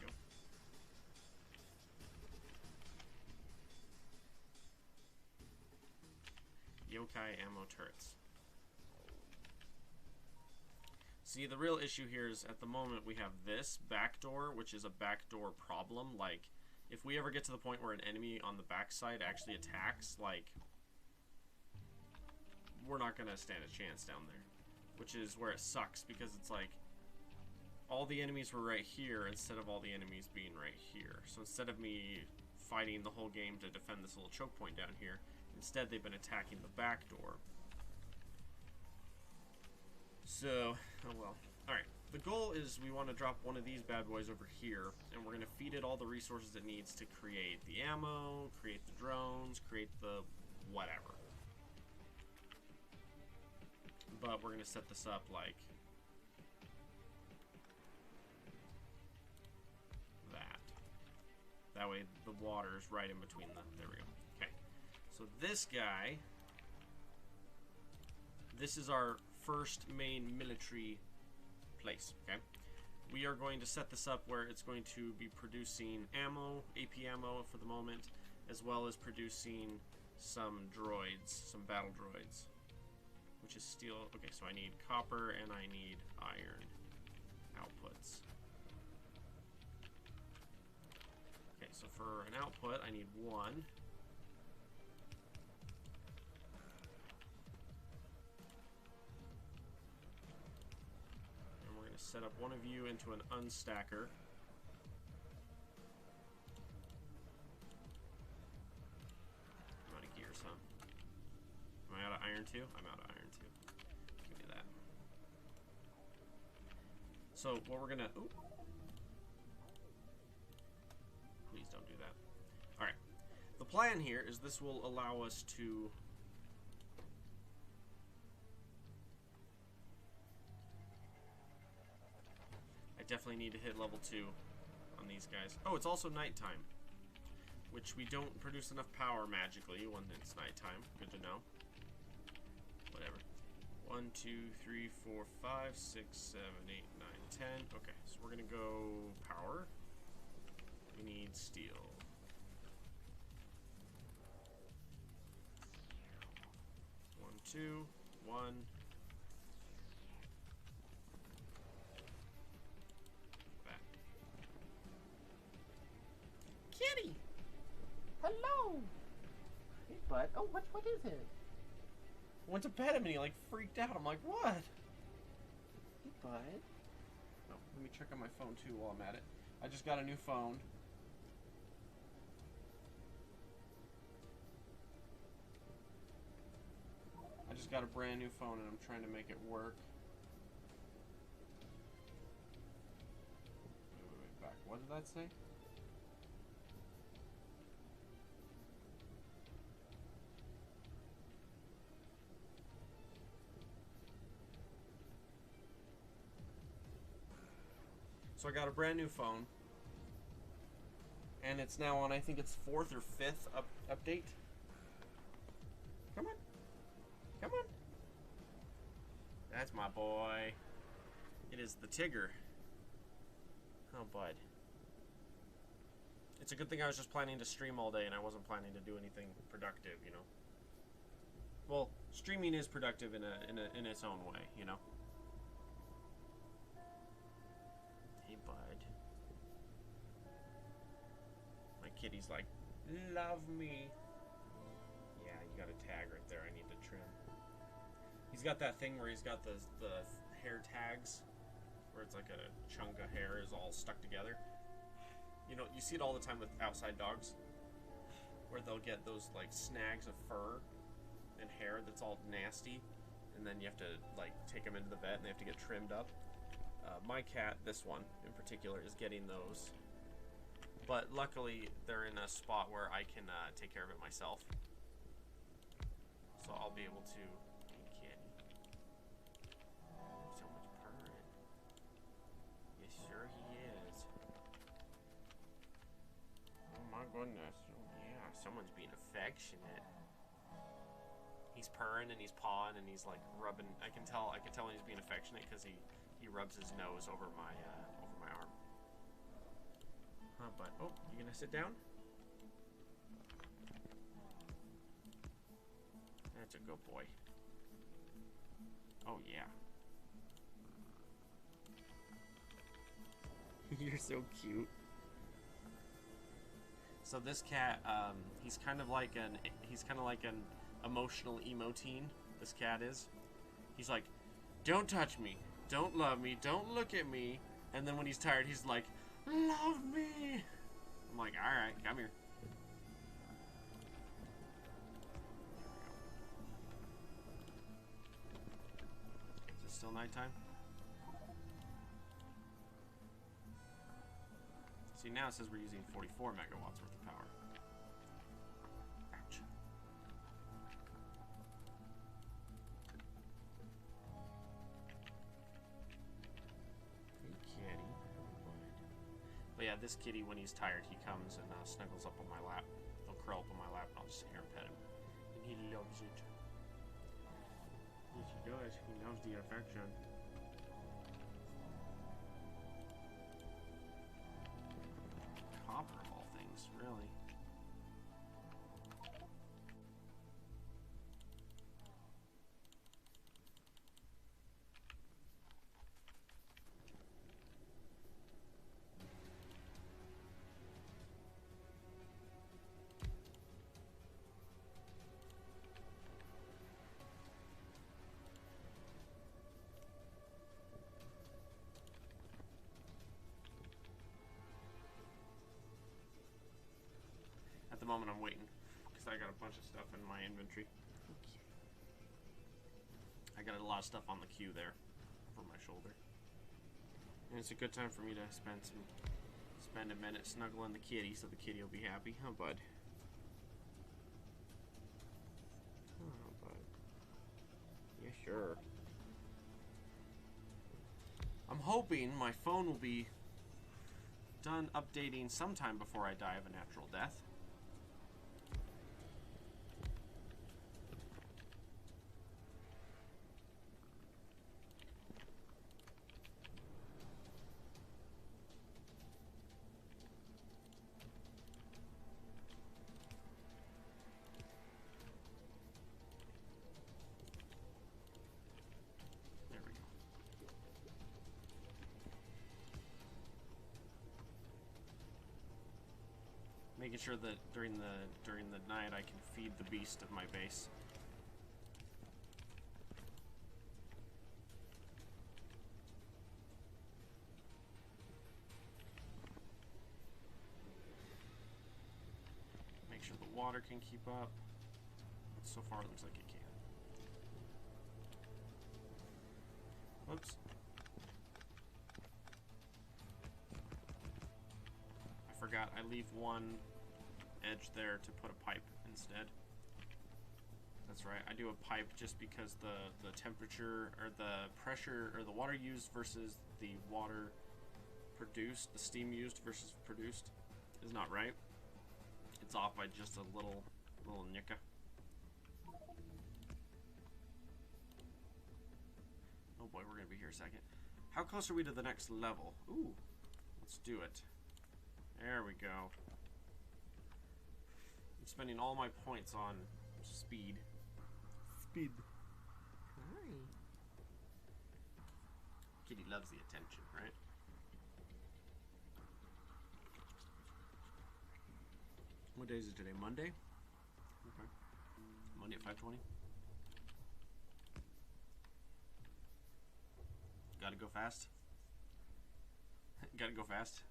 we go. Yokai ammo turrets. See, the real issue here is at the moment we have this backdoor, which is a backdoor problem. Like, if we ever get to the point where an enemy on the backside actually attacks, like, we're not going to stand a chance down there. Which is where it sucks, because it's like, all the enemies were right here instead of all the enemies being right here. So instead of me fighting the whole game to defend this little choke point down here, instead they've been attacking the back door. So, oh well. Alright, the goal is we want to drop one of these bad boys over here, and we're going to feed it all the resources it needs to create the ammo, create the drones, create the whatever. But we're going to set this up like that. That way the water's right in between the... There we go. Okay. So this guy... This is our first main military place, okay? We are going to set this up where it's going to be producing ammo, AP ammo for the moment, as well as producing some droids, some battle droids. Which is steel. Okay, so I need copper and I need iron outputs. Okay, so for an output, I need 1. And we're going to set up one of you into an unstacker. I'm out of gears, huh? Am I out of iron too? I'm out of iron too. Give me that. So what we're gonna... Ooh. Please don't do that. Alright. The plan here is this will allow us to... I definitely need to hit level 2 on these guys. Oh, it's also nighttime. Which we don't produce enough power magically when it's nighttime. Good to know. Whatever. 1, 2, 3, 4, 5, 6, 7, 8, 9, 10. Okay, so we're gonna go power. We need steel. One, 2, 1. Back. Kitty! Hello! Hey, bud. Oh, what is it? Went to pet him and he like freaked out. I'm like, what? Hey, bud. Oh, let me check on my phone too while I'm at it. I just got a new phone. I just got a brand new phone and I'm trying to make it work. Wait, back. What did that say? So I got a brand new phone, and it's now on, I think it's 4th or 5th update. Come on. Come on. That's my boy. It is the Tigger. Oh, bud. It's a good thing I was just planning to stream all day and I wasn't planning to do anything productive, you know. Well, streaming is productive in its own way, you know. Hey, bud. My kitty's like, love me. Yeah, you got a tag right there. I need to trim. He's got that thing where he's got the hair tags, where it's like a chunk of hair is all stuck together. You know, you see it all the time with outside dogs, where they'll get those like snags of fur and hair that's all nasty, and then you have to like take them into the vet and they have to get trimmed up. My cat, this one in particular, is getting those, but luckily they're in a spot where I can take care of it myself, so I'll be able to. Hey, kitty. So much purring. Yes, sir, he is. Oh my goodness. Yeah, someone's being affectionate. He's purring and he's pawing and he's like rubbing. I can tell when he's being affectionate because he rubs his nose over my arm. Huh, bud? Oh, you gonna sit down? That's a good boy. Oh yeah. You're so cute. So this cat, he's kind of like an emotional emo teen. This cat is. He's like, don't touch me, don't love me, don't look at me. And then when he's tired, he's like, love me. I'm like, all right, come here. Is it still nighttime? See, now it says we're using 44 megawatts worth of power. Ouch. Hey, kitty. But yeah, this kitty, when he's tired, he comes and snuggles up on my lap. He'll curl up on my lap, and I'll just sit here and pet him. And he loves it. Yes, he does. He loves the affection. Copper of all things, really. At the moment, I'm waiting because I got a bunch of stuff in my inventory. Okay. I got a lot of stuff on the queue there over my shoulder, and it's a good time for me to spend a minute snuggling the kitty, so the kitty will be happy. Huh, bud? Oh, bud. Yeah, sure. I'm hoping my phone will be done updating sometime before I die of a natural death. Making sure that during the night I can feed the beast of my base. Make sure the water can keep up. So far it looks like it can. Whoops. I forgot I leave one edge there to put a pipe instead. That's right, I do a pipe just because the temperature or the pressure or the water used versus the water produced, the steam used versus produced is not right. It's off by just a little nicka. Oh boy, we're gonna be here a second. How close are we to the next level? Ooh, let's do it. There we go. I'm spending all my points on speed. Speed. Hi. Kitty loves the attention, right? What day is it today? Monday? Okay. Monday at 5:20. Gotta go fast. Gotta go fast.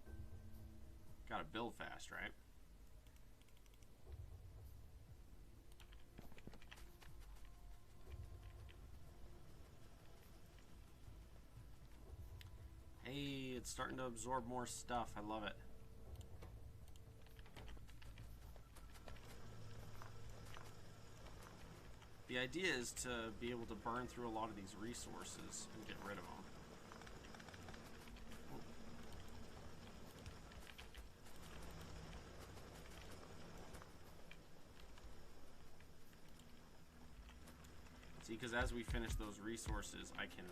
Gotta build fast, right? Hey, it's starting to absorb more stuff. I love it. The idea is to be able to burn through a lot of these resources and get rid of them. See, because as we finish those resources, I can...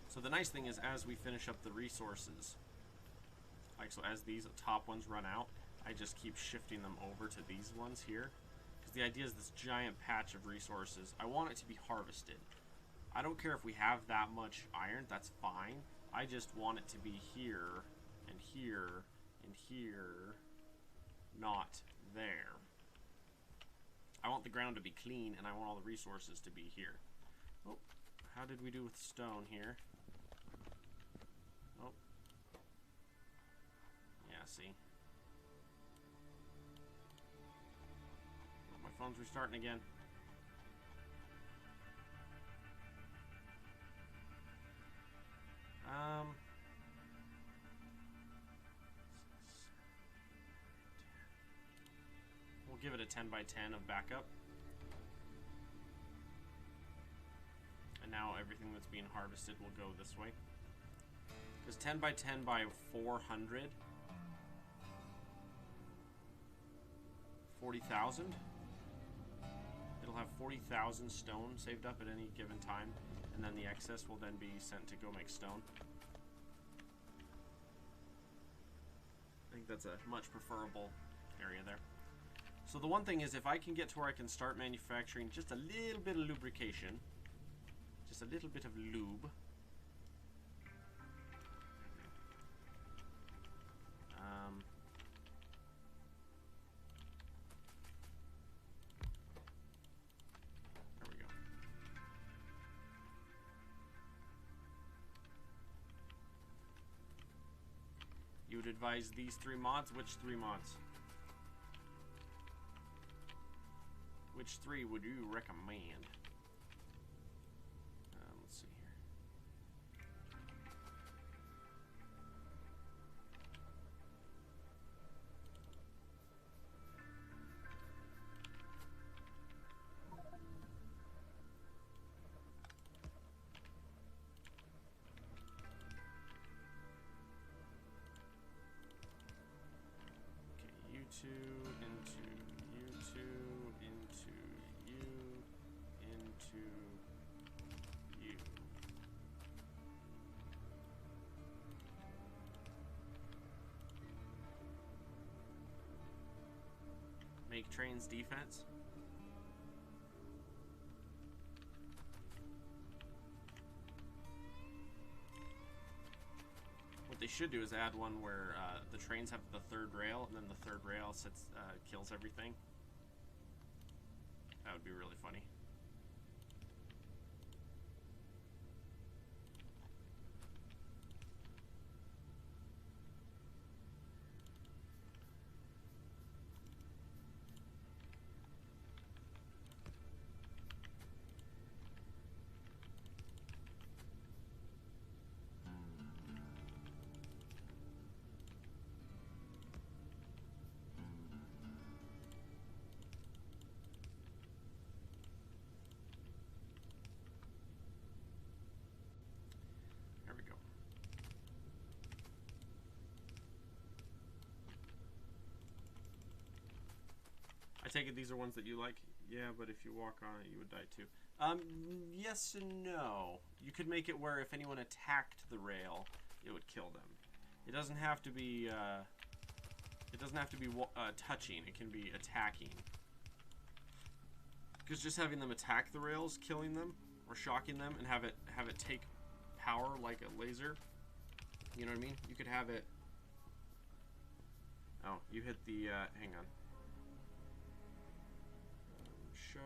So the nice thing is, as we finish up the resources, like so as these top ones run out, I just keep shifting them over to these ones here. Because the idea is this giant patch of resources, I want it to be harvested. I don't care if we have that much iron, that's fine. I just want it to be here, and here, and here, not there. I want the ground to be clean, and I want all the resources to be here. Oh, how did we do with stone here? Oh. Yeah, see. Oh, my phone's restarting again. We'll give it a 10 by 10 of backup. And now everything that's being harvested will go this way. Because 10 by 10 by 400, 40,000. It'll have 40,000 stone saved up at any given time, and then the excess will then be sent to go make stone. I think that's a much preferable area there. So the one thing is, if I can get to where I can start manufacturing just a little bit of lubrication, just a little bit of lube. There we go. You would advise these 3 mods? Which 3 mods? Which 3 would you recommend? Let's see here. Okay, you two into you two into you into you. Make trains defense. What they should do is add one where the trains have the 3rd rail, and then the 3rd rail sits, kills everything. That would be really funny. take it these are ones that you like? Yeah, but if you walk on it, you would die too. Yes and no. You could make it where if anyone attacked the rail, it would kill them. It doesn't have to be, touching. It can be attacking. Because just having them attack the rails, killing them, or shocking them, and have it take power like a laser. You know what I mean? You could have it... Oh, you hit the, hang on. Show.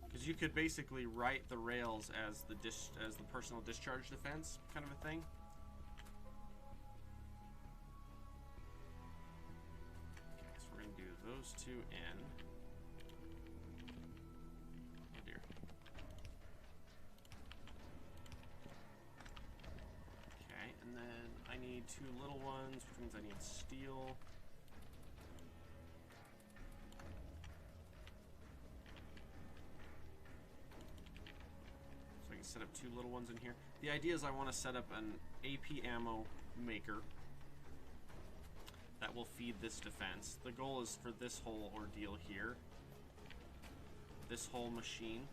Because you could basically write the rails as the personal discharge defense kind of a thing. Okay, so we're gonna do those two in. Oh dear. Okay, and then I need two little ones, which means I need steel. Set up two little ones in here. The idea is I want to set up an AP ammo maker that will feed this defense. The goal is for this whole ordeal here, this whole machine,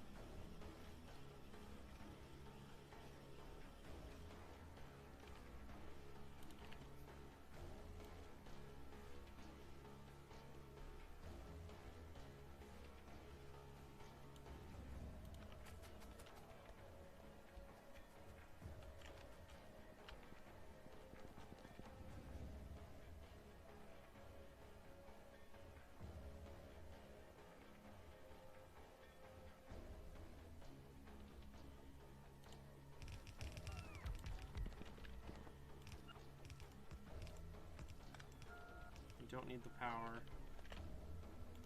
you don't need the power,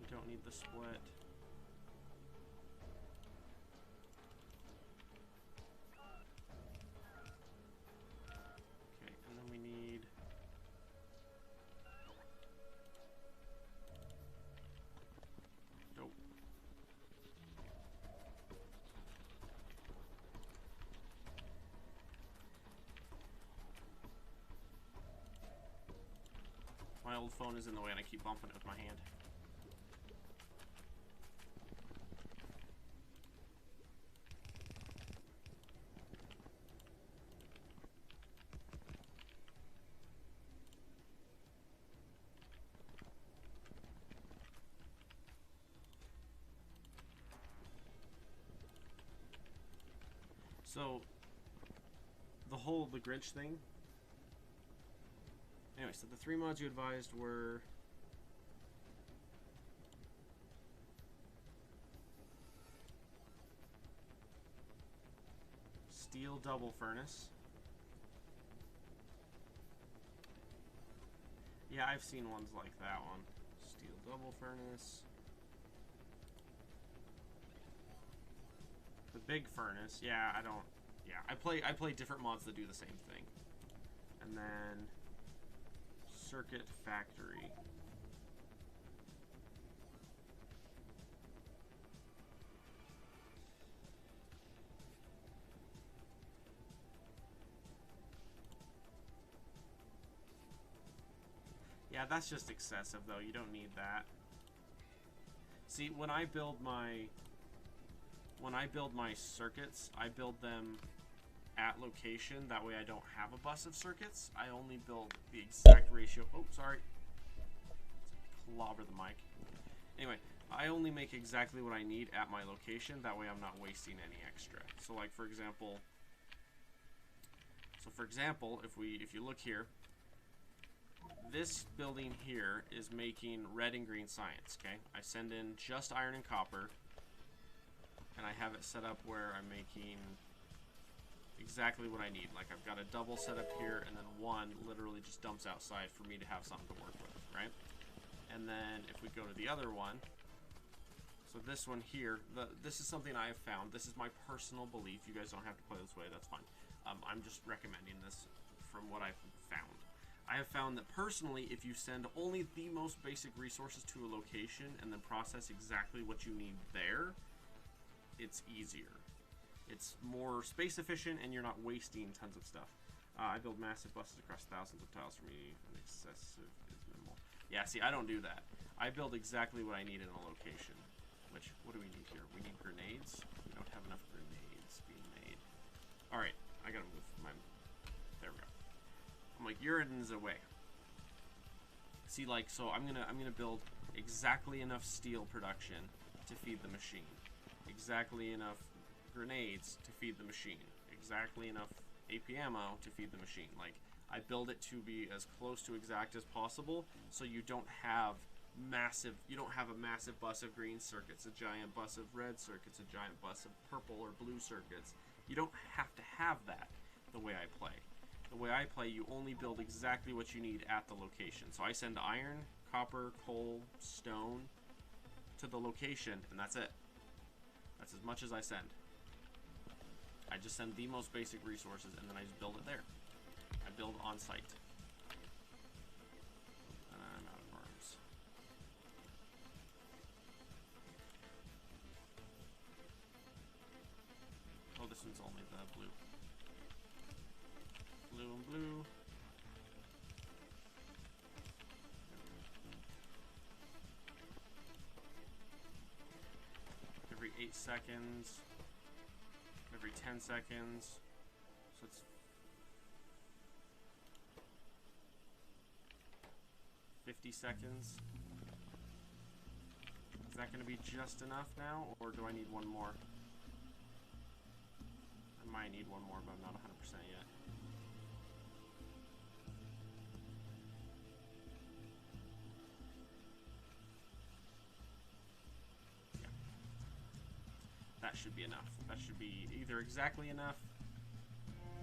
you don't need the split. Okay, and then we need nope. My old phone is in the way and I keep bumping it with my hand. So, the Grinch thing. Anyway, so the three mods you advised were steel double furnace. Yeah, I've seen ones like that one. Steel double furnace. The big furnace. Yeah, I play different mods that do the same thing. And then circuit factory. Yeah, that's just excessive though. You don't need that. See, when I build my circuits, I build them at location. That way I don't have a bus of circuits. I only build the exact ratio. Oh, sorry. Clobber the mic. Anyway, I only make exactly what I need at my location. That way I'm not wasting any extra. So like for example, if you look here, this building here is making red and green science, okay? I send in just iron and copper, and I have it set up where I'm making exactly what I need. Like I've got a double set up here, and then one literally just dumps outside for me to have something to work with, right? And then if we go to the other one, so this one here, this is something I have found. This is my personal belief. You guys don't have to play this way, that's fine. I'm just recommending this from what I've found. I have found that personally, if you send only the most basic resources to a location and then process exactly what you need there, it's easier. It's more space efficient, and you're not wasting tons of stuff. I build massive buses across thousands of tiles for me. An excessive is minimal. Yeah, see, I don't do that. I build exactly what I need in a location. Which, what do we need here? We need grenades. We don't have enough grenades being made. Alright, I gotta move my... There we go. I'm like, Uridan's away. See, like, so I'm gonna build exactly enough steel production to feed the machine. Exactly enough grenades to feed the machine. Exactly enough AP ammo to feed the machine. Like, I build it to be as close to exact as possible, so you don't have a massive bus of green circuits, a giant bus of red circuits, a giant bus of purple or blue circuits. You don't have to have that the way I play. The way I play, you only build exactly what you need at the location. So I send iron, copper, coal, stone to the location, and that's it. That's as much as I send. I just send the most basic resources, and then I just build it there. I build on site. And I'm out of arms. Oh, this one's only the blue. Blue and blue. Every 8 seconds. Every 10 seconds. So it's 50 seconds. Is that going to be just enough now, or do I need one more? I might need one more, but I'm not 100% yet. Yeah. That should be enough. That should be either exactly enough.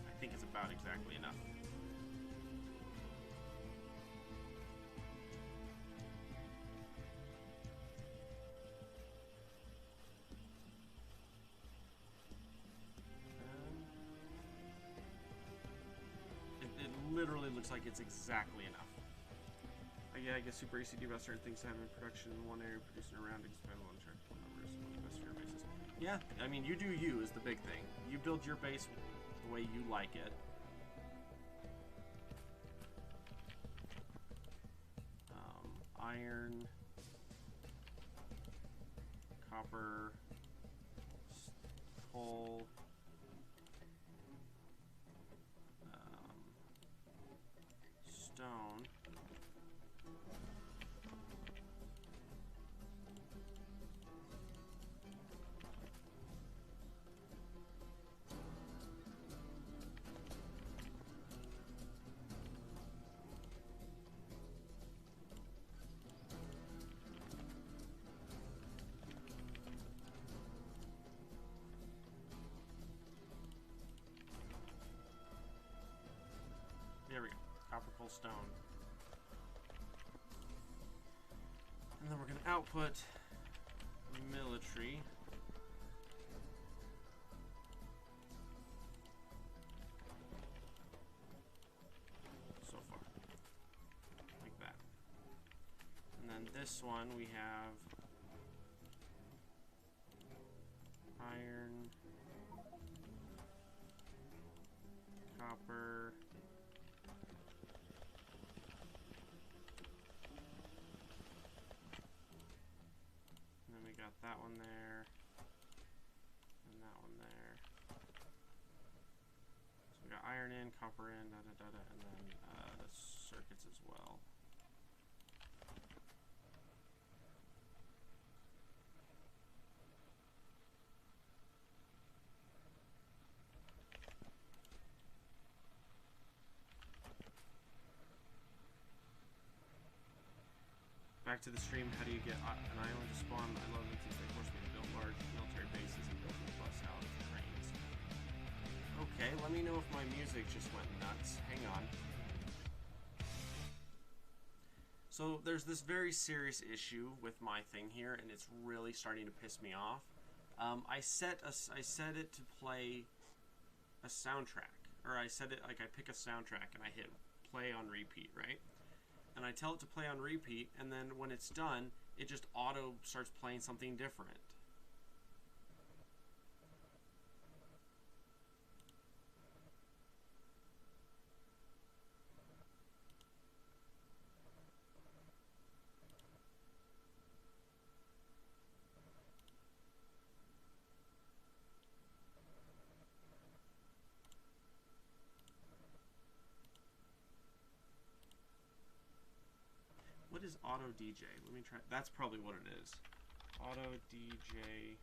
I think it's about exactly enough. It literally looks like it's exactly enough. Yeah, I guess super ACD about certain things to have in production in one area, producing around expandable and trackable numbers on the best of your basis. Yeah, I mean, you do you is the big thing. You build your base the way you like it. Iron, copper, coal, stone. There we go. Copper, coal, stone. And then we're going to output military. So far. Like that. And then this one we have iron, copper, got that one there, and that one there. So we got iron in, copper in, and then the circuits as well. Back to the stream, how do you get an island to spawn? I love them since they force me to build large military bases and build the bus out of trains. Okay, let me know if my music just went nuts. Hang on. So there's this very serious issue with my thing here, and it's really starting to piss me off. I set it to play a soundtrack, or I set it like I pick a soundtrack and I hit play on repeat, right? And I tell it to play on repeat, and then when it's done, it just auto starts playing something different. is auto DJ? Let me try. That's probably what it is. Auto DJ.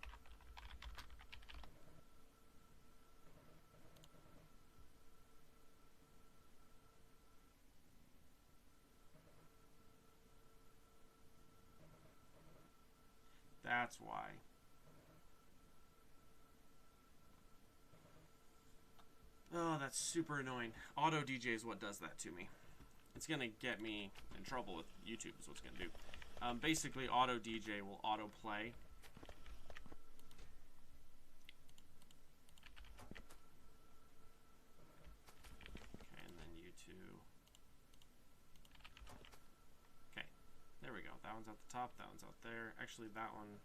That's why. Oh, that's super annoying. Auto DJ is what does that to me. It's going to get me in trouble with YouTube is what it's going to do. Basically, auto DJ will auto play. Okay, and then YouTube. Okay, there we go. That one's at the top, that one's out there. Actually, that one...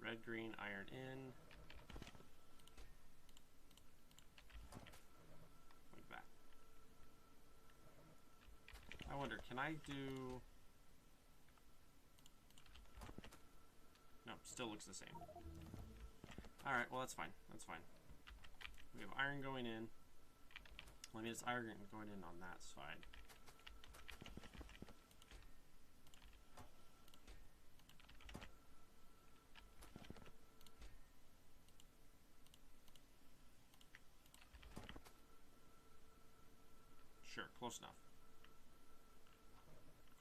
Red, green, iron in. Like that. I wonder, can I do... No, still looks the same. Alright, well that's fine. That's fine. We have iron going in. Well, I mean, it's iron going in on that side. Sure, close enough.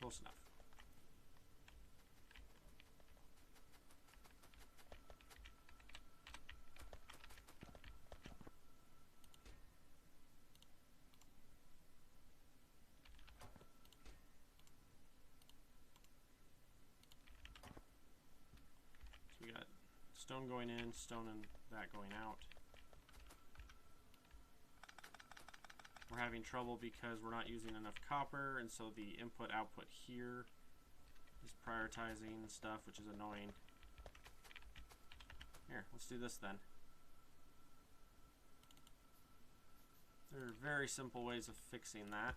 Close enough. So we got stone going in, stone and that going out. We're having trouble because we're not using enough copper, and so the input output here is prioritizing stuff, which is annoying. Here, let's do this then. There are very simple ways of fixing that.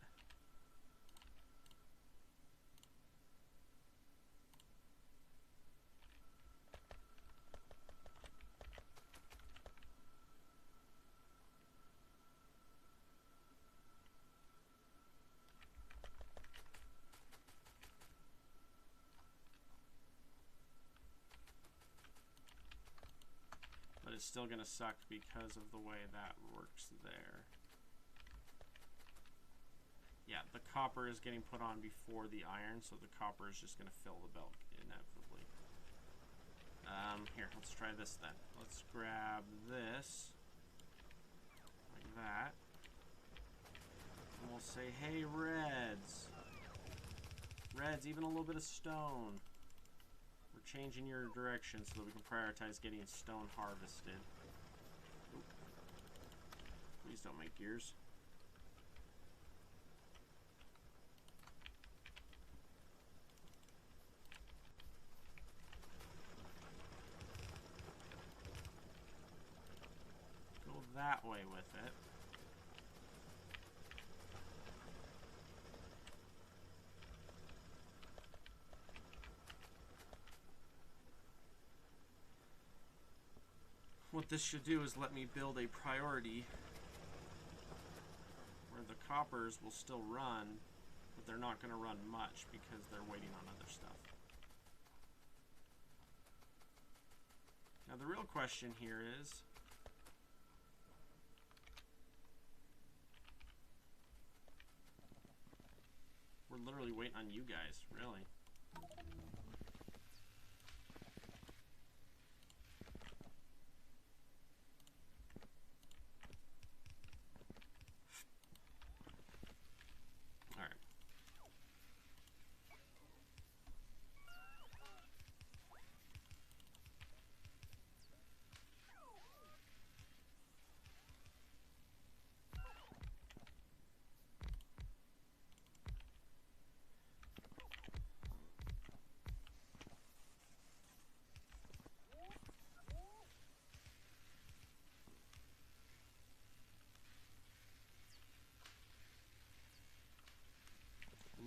But it's still going to suck because of the way that works there. Yeah, the copper is getting put on before the iron, so the copper is just going to fill the belt inevitably. Here, let's try this then. Let's grab this, like that, and we'll say, hey, reds. Reds, even a little bit of stone. We're changing your direction so that we can prioritize getting stone harvested. Oop. Please don't make gears. That way with it. What this should do is let me build a priority where the coppers will still run, but they're not going to run much because they're waiting on other stuff. Now the real question here is, we're literally waiting on you guys, really. All right.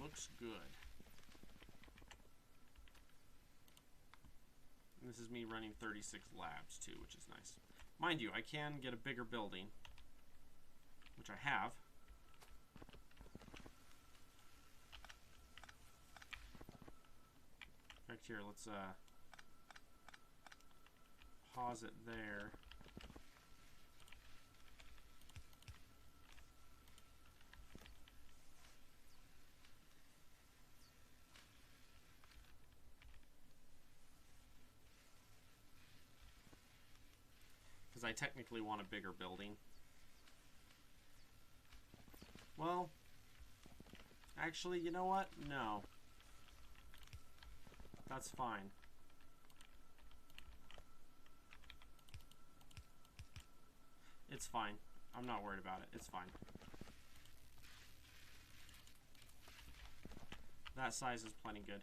Looks good. this is me running 36 labs too, which is nice. Mind you, I can get a bigger building, which I have. In fact, here, let's pause it there. Because I technically want a bigger building. Well, actually, you know what? No. That's fine. It's fine. I'm not worried about it. It's fine. That size is plenty good.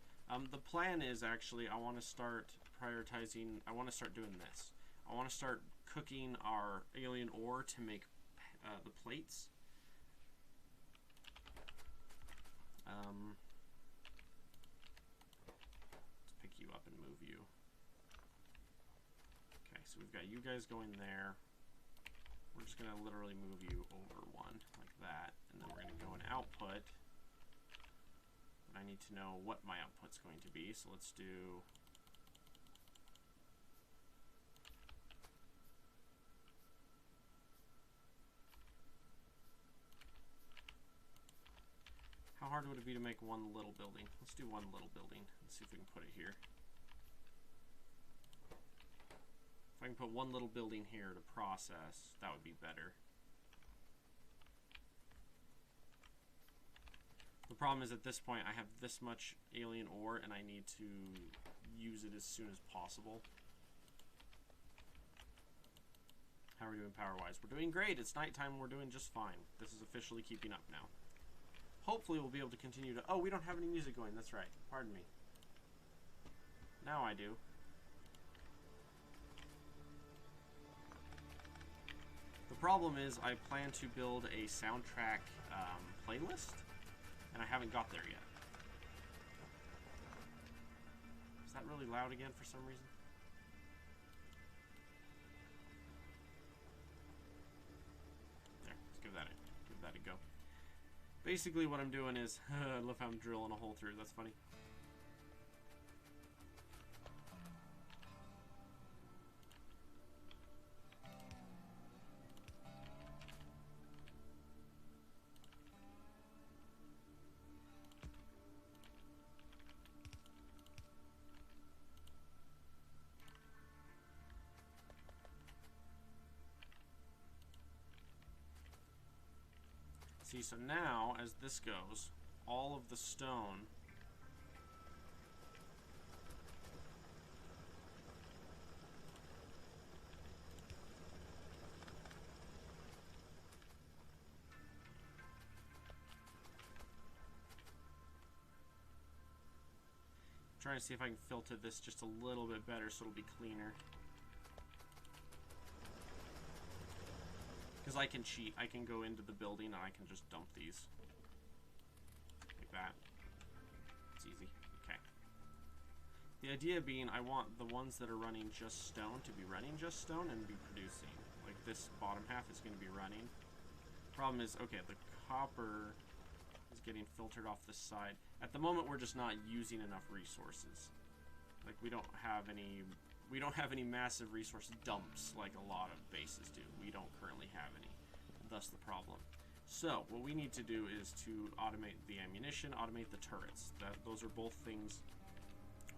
The plan is actually I want to start prioritizing, I want to start doing this. I want to start cooking our alien ore to make the plates. Let's pick you up and move you. Okay, so we've got you guys going there. We're just going to literally move you over one, like that. And then we're going to go in output. But I need to know what my output's going to be, so let's do... How hard would it be to make one little building? Let's do one little building and see if we can put it here. If I can put one little building here to process, that would be better. The problem is at this point I have this much alien ore and I need to use it as soon as possible. How are we doing power-wise? We're doing great. It's nighttime. We're doing just fine. This is officially keeping up now. Hopefully we'll be able to continue to... Oh, we don't have any music going. That's right. Pardon me. Now I do. The problem is I plan to build a soundtrack playlist, and I haven't got there yet. Is that really loud again for some reason? There, let's give that a go. Basically what I'm doing is, I love how I'm drilling a hole through, that's funny. See, so now, as this goes, all of the stone trying to see if I can filter this just a little bit better so it'll be cleaner. Because I can cheat. I can go into the building and I can just dump these. Like that. It's easy. Okay. The idea being I want the ones that are running just stone to be running just stone and be producing. Like this bottom half is going to be running. Problem is, okay, the copper is getting filtered off this side. At the moment we're just not using enough resources. Like we don't have any massive resource dumps like a lot of bases do. We don't currently have any. Thus the problem. So what we need to do is to automate the ammunition, automate the turrets. Those are both things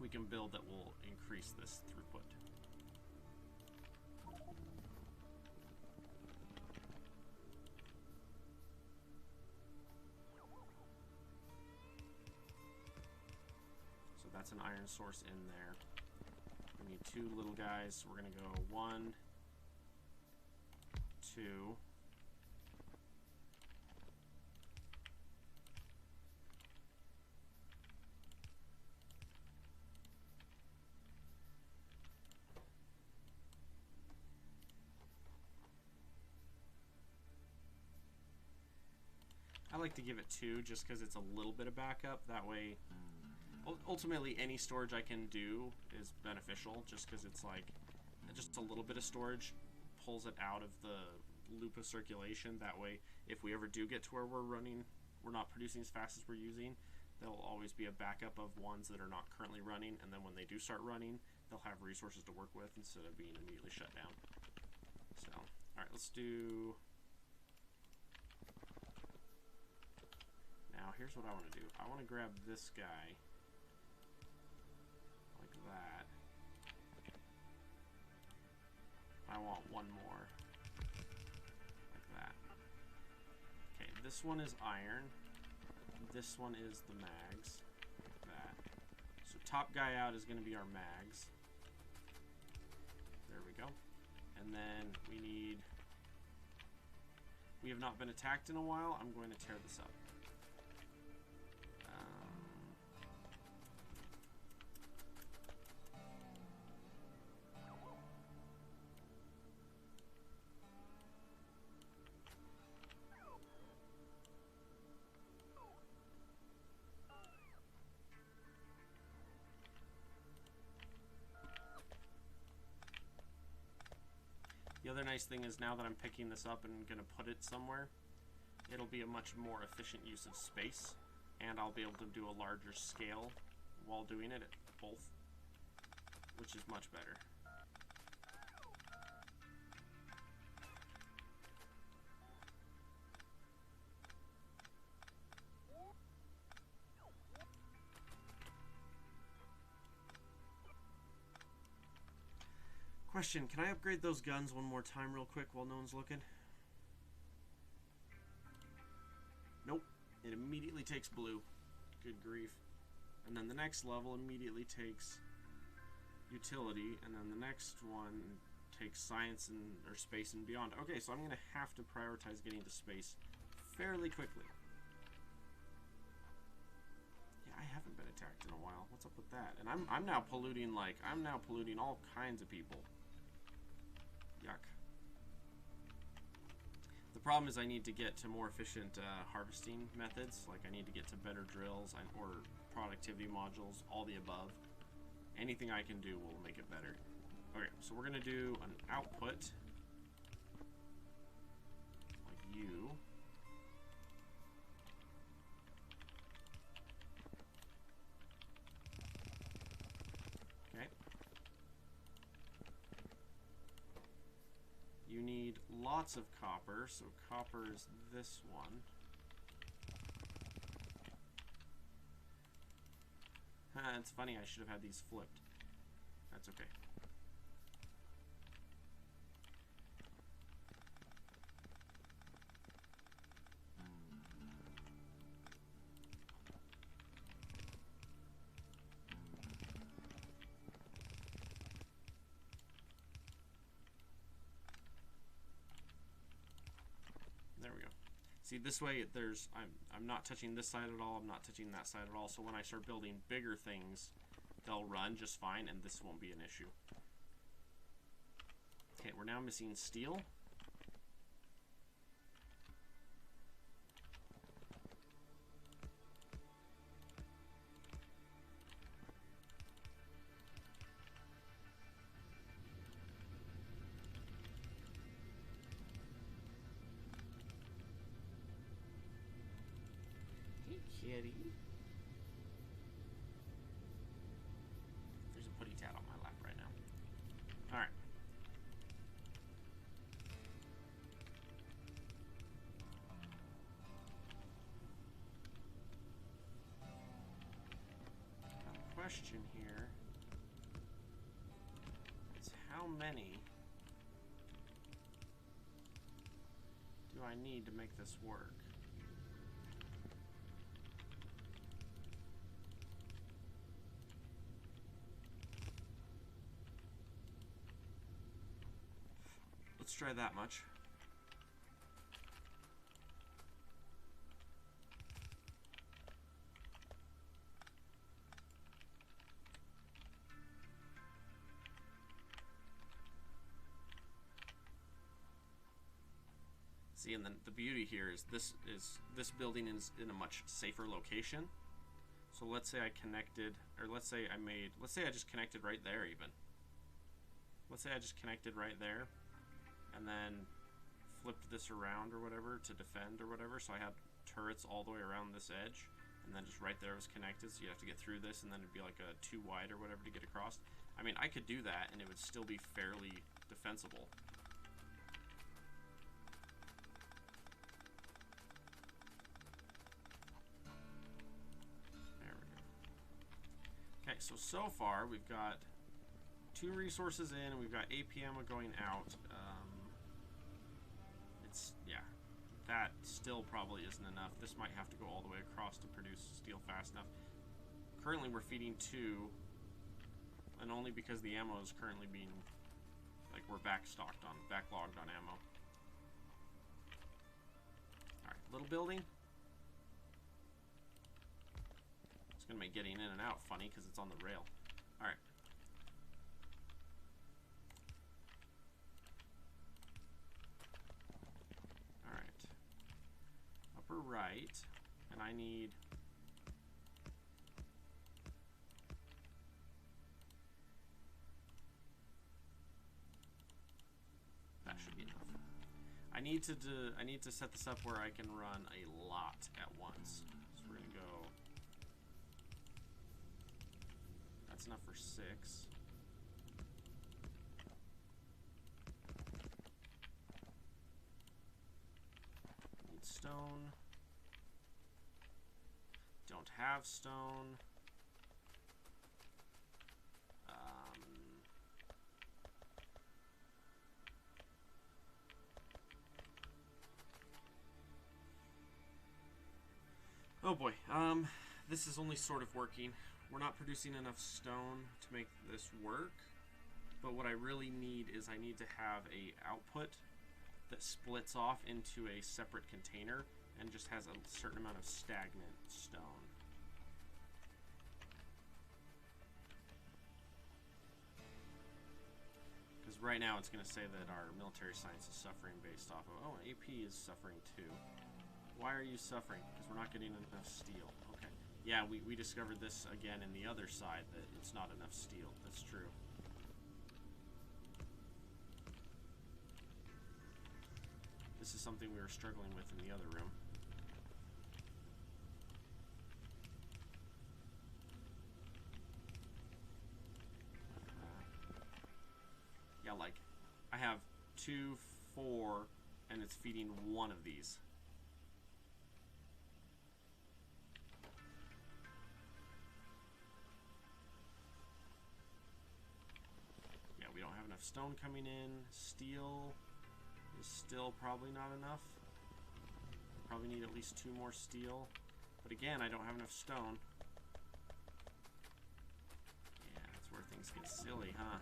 we can build that will increase this throughput. So that's an iron source in there. We need two little guys, so we're going to go 1, 2. I like to give it 2 just because it's a little bit of backup. That way, ultimately any storage I can do is beneficial, just because it's like just a little bit of storage pulls it out of the loop of circulation. That way, if we ever do get to where we're not producing as fast as we're using, there'll always be a backup of ones that are not currently running, and then when they do start running, they'll have resources to work with instead of being immediately shut down. So, alright, let's do... Now, here's what I want to do. I want to grab this guy like that. I want one more like that. Okay, this one is iron. This one is the mags, like that. So top guy out is going to be our mags. There we go. And then we have not been attacked in a while. I'm going to tear this up. The other nice thing is now that I'm picking this up and going to put it somewhere, it'll be a much more efficient use of space, and I'll be able to do a larger scale while doing it at both, which is much better. Question, can I upgrade those guns one more time real quick while no one's looking? Nope. It immediately takes blue. Good grief. And then the next level immediately takes utility, and then the next one takes science or space and beyond. Okay, so I'm going to have to prioritize getting to space fairly quickly. Yeah, I haven't been attacked in a while. What's up with that? And I'm now polluting all kinds of people. Yuck. The problem is I need to get to more efficient harvesting methods. Like I need to get to better drills or productivity modules, all the above. Anything I can do will make it better. Okay, so we're going to do an output like you. Okay. You need lots of copper, so copper is this one. It's funny, I should have had these flipped. That's okay. There we go. See, this way I'm not touching this side at all, I'm not touching that side at all, so when I start building bigger things, they'll run just fine, and this won't be an issue. Okay, we're now missing steel. Kitty. There's a putty tat on my lap right now. Alright. Now the question here is how many do I need to make this work? Let's try that much. See, and then the beauty here is this building is in a much safer location. So let's say I connected, or let's say I just connected right there even. Let's say I just connected right there, and then flipped this around or whatever to defend or whatever, so I had turrets all the way around this edge, and then just right there was connected, so you have to get through this, and then it'd be like a 2 wide or whatever to get across. I mean, I could do that, and it would still be fairly defensible. Okay, so far we've got 2 resources in, and we've got APM going out. Yeah, that still probably isn't enough. This might have to go all the way across to produce steel fast enough. Currently we're feeding 2, and only because the ammo is currently being, like, we're backlogged on ammo. Alright, little building. Gonna make getting in and out funny because it's on the rail. Alright. Alright. Upper right. And I need... That should be enough. I need to set this up where I can run a lot at once. So we're gonna go... That's enough for 6. Need stone. Don't have stone. Oh boy. This is only sort of working. We're not producing enough stone to make this work, but what I really need is I need to have a output that splits off into a separate container and just has a certain amount of stagnant stone. Because right now it's going to say that our military science is suffering based off of, oh, AP is suffering too. Why are you suffering? Because we're not getting enough steel. Okay. Yeah, we discovered this again in the other side, that it's not enough steel. That's true. This is something we were struggling with in the other room. Yeah, like, I have 2, 4, and it's feeding 1 of these. Stone coming in. Steel is still probably not enough. Probably need at least 2 more steel. But again, I don't have enough stone. Yeah, that's where things get silly, huh?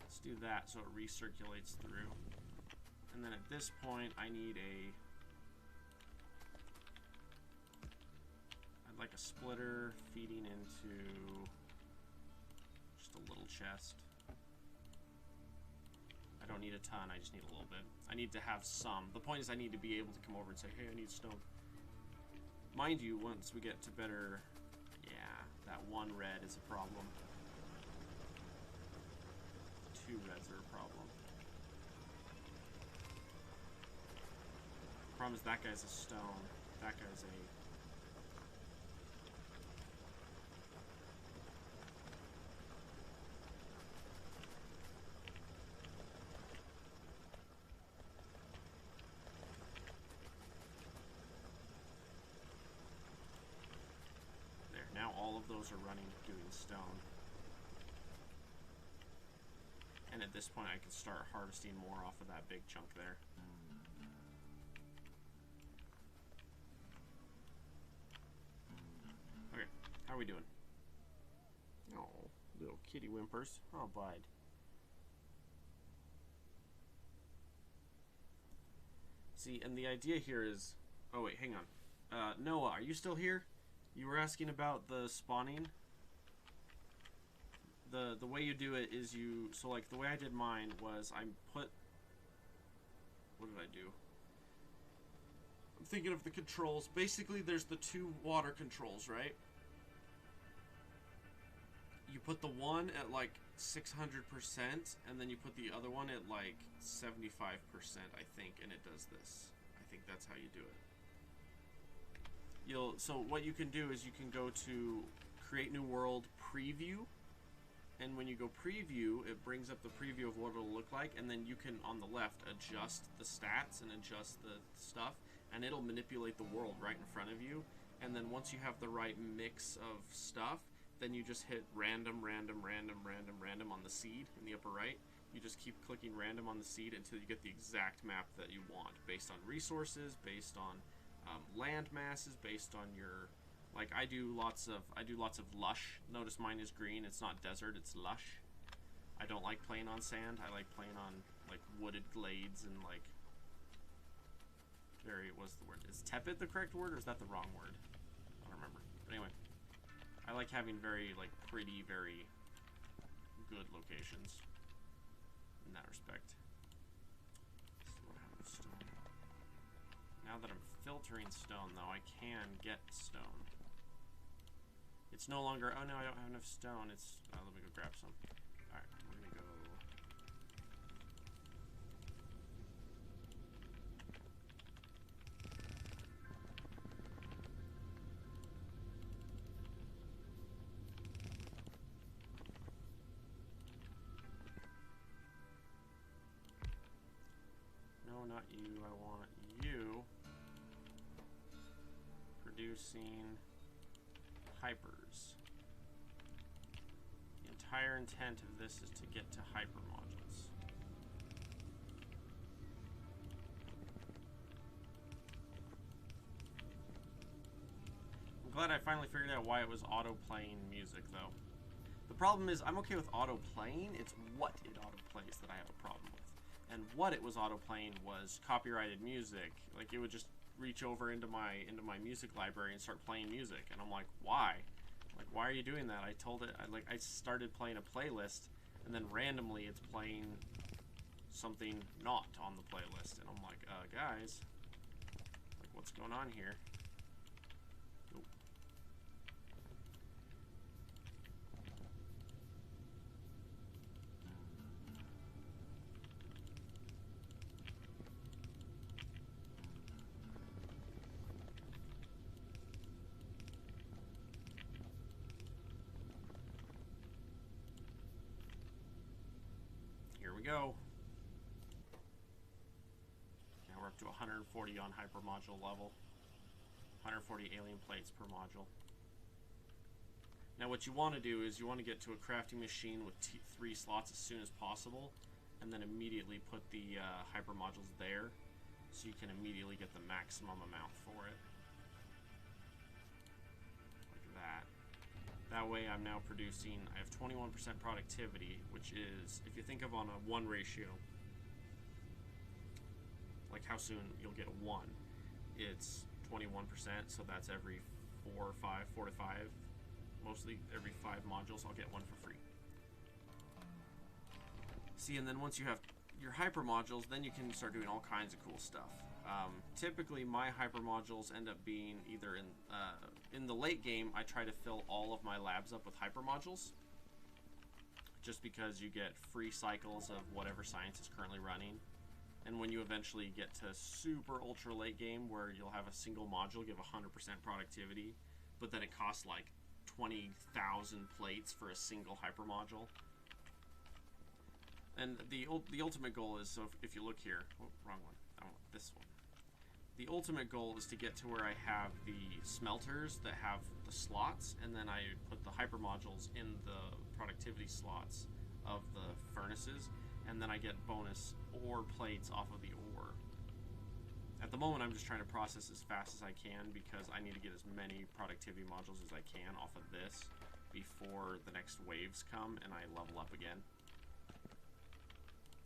Let's do that so it recirculates through. And then at this point, I need I'd like a splitter feeding into just a little chest. I don't need a ton, I just need a little bit. I need to have some. The point is I need to be able to come over and say, hey, I need stone. Mind you, once we get to better... Yeah, that 1 red is a problem. 2 reds are a problem. The problem is that guy's a stone. That guy's a... There, now all of those are running, doing stone. And at this point I can start harvesting more off of that big chunk there. Okay, how are we doing? Oh, little kitty whimpers. Oh, bud. See, and the idea here is... Oh, wait, hang on. Noah, are you still here? You were asking about the spawning? the way you do it is so like the way I did mine was what did I do? I'm thinking of the controls. Basically, there's the 2 water controls, right? You put the one at like 600%, and then you put the other one at like 75%, I think, and it does this. I think that's how you do it. So what you can do is you can go to Create New World Preview, and when you go Preview, it brings up the preview of what it'll look like, and then you can, on the left, adjust the stats and adjust the stuff, and it'll manipulate the world right in front of you. And then once you have the right mix of stuff, then you just hit random, random, random, random, random on the seed in the upper right. You just keep clicking random on the seed until you get the exact map that you want, based on resources, based on land masses, based on your, like I do lots of lush. Notice mine is green. It's not desert. It's lush. I don't like playing on sand. I like playing on like wooded glades and like what's the word? Is tepid the correct word, or is that the wrong word? I don't remember. But anyway, I like having very like pretty, very good locations in that respect. So what happened to stone? Now that I'm filtering stone, though, I can get stone. It's no longer, oh no, I don't have enough stone. It's, let me go grab some. Alright, we're gonna go. No, not you. I want you producing hypers. The entire intent of this is to get to hyper modules. I'm glad I finally figured out why it was auto-playing music, though. The problem is, I'm okay with auto-playing, it's what it auto-plays that I have a problem with. And what it was auto-playing was copyrighted music. Like, it would just reach over into my music library and start playing music, and I'm like, why? Like, why are you doing that? I told it, I started playing a playlist, and then randomly it's playing something not on the playlist, and I'm like, guys, like, what's going on here? Nope. Here we go. Now we're up to 140 on hypermodule level. 140 alien plates per module. Now what you want to do is you want to get to a crafting machine with 3 slots as soon as possible, and then immediately put the hypermodules there, so you can immediately get the maximum amount for it. Like that. That way I'm now producing, I have 21% productivity, which is, if you think of on a 1 ratio, like how soon you'll get a 1, it's 21%, so that's every 4 to 5, mostly every 5 modules I'll get 1 for free. See, and then once you have your hyper modules, then you can start doing all kinds of cool stuff. Typically my hyper modules end up being either in the late game, I try to fill all of my labs up with hyper modules, just because you get free cycles of whatever science is currently running. And when you eventually get to super ultra late game, where you'll have a single module give 100% productivity, but then it costs like 20,000 plates for a single hyper module. And the ultimate goal is, so if you look here, oh, wrong one, I want this one. The ultimate goal is to get to where I have the smelters that have the slots, and then I put the hyper modules in the productivity slots of the furnaces, and then I get bonus ore plates off of the ore. At the moment, I'm just trying to process as fast as I can, because I need to get as many productivity modules as I can off of this before the next waves come and I level up again.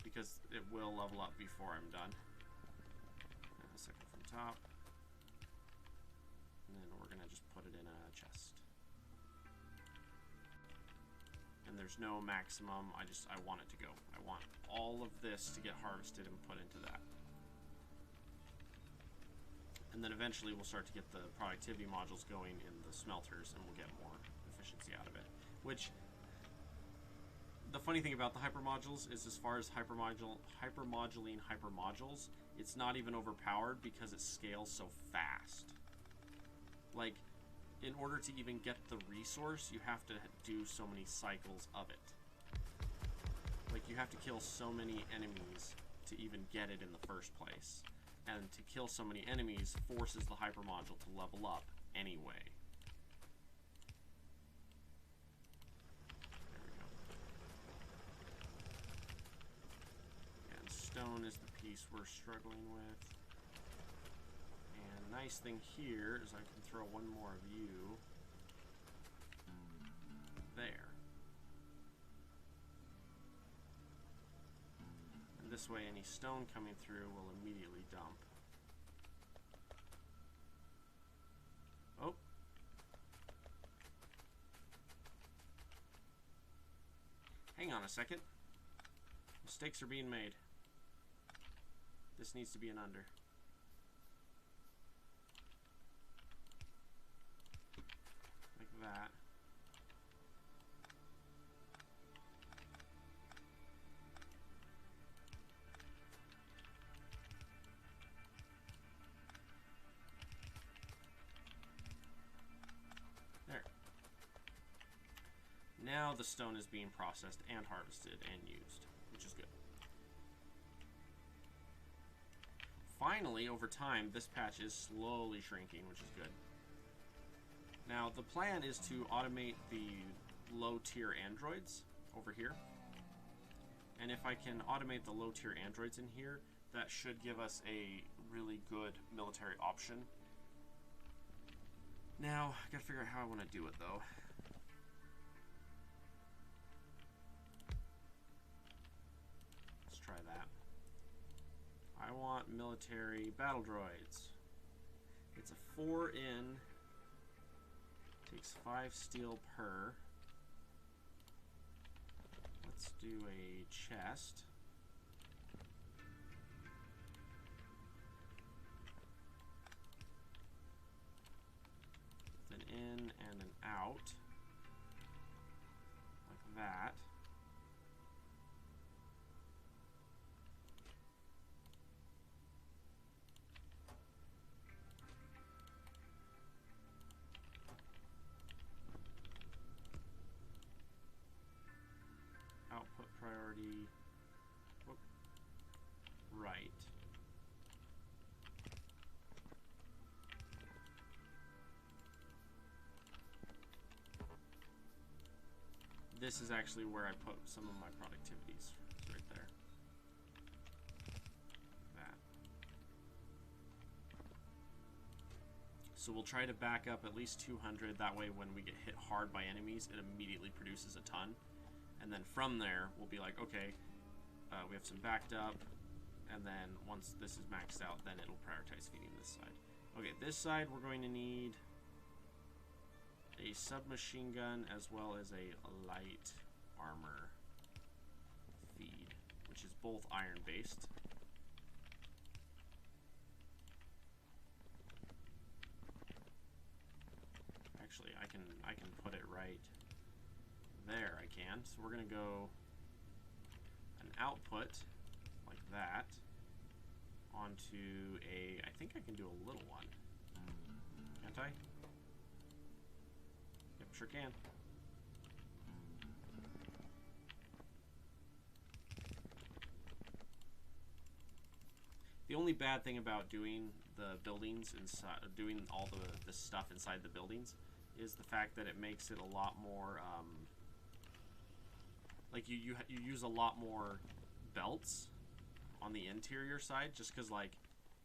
Because it will level up before I'm done. And a second from top. And then we're gonna just put it in a chest. and there's no maximum. I want it to go. I want all of this to get harvested and put into that. And then eventually we'll start to get the productivity modules going in the smelters, and we'll get more efficiency out of it. Which, the funny thing about the hypermodules is, as far as hypermoduling hypermodules, it's not even overpowered because it scales so fast. Like, in order to even get the resource, you have to do so many cycles of it. Like, you have to kill so many enemies to even get it in the first place. And to kill so many enemies forces the hypermodule to level up anyway. There we go. And stone is the piece we're struggling with. And nice thing here is I can throw one more of you there. And this way any stone coming through will immediately dump. Oh. Hang on a second. Mistakes are being made. This needs to be an under. Like that. There. Now the stone is being processed and harvested and used, which is good. Finally, over time, this patch is slowly shrinking, which is good. Now, the plan is to automate the low-tier androids over here. And if I can automate the low-tier androids in here, that should give us a really good military option. Now, I gotta figure out how I want to do it, though. Let's try that. I want military battle droids. It's a 4-in. Takes 5 steel per. Let's do a chest. With an in and an out. Like that. Output priority, whoop, right. This is actually where I put some of my productivities, right there. That. So we'll try to back up at least 200, that way when we get hit hard by enemies, it immediately produces a ton. And then from there, we'll be like, okay, we have some backed up, and then once this is maxed out, then it'll prioritize feeding this side. Okay, this side we're going to need a submachine gun as well as a light armor feed, which is both iron-based. Actually, I can put it right there. I can. So we're gonna go an output like that onto a. I think I can do a little one. Can't I? Yep, sure can. The only bad thing about doing the buildings inside, doing all the stuff inside the buildings, is the fact that it makes it a lot more. Like you use a lot more belts on the interior side, just because, like,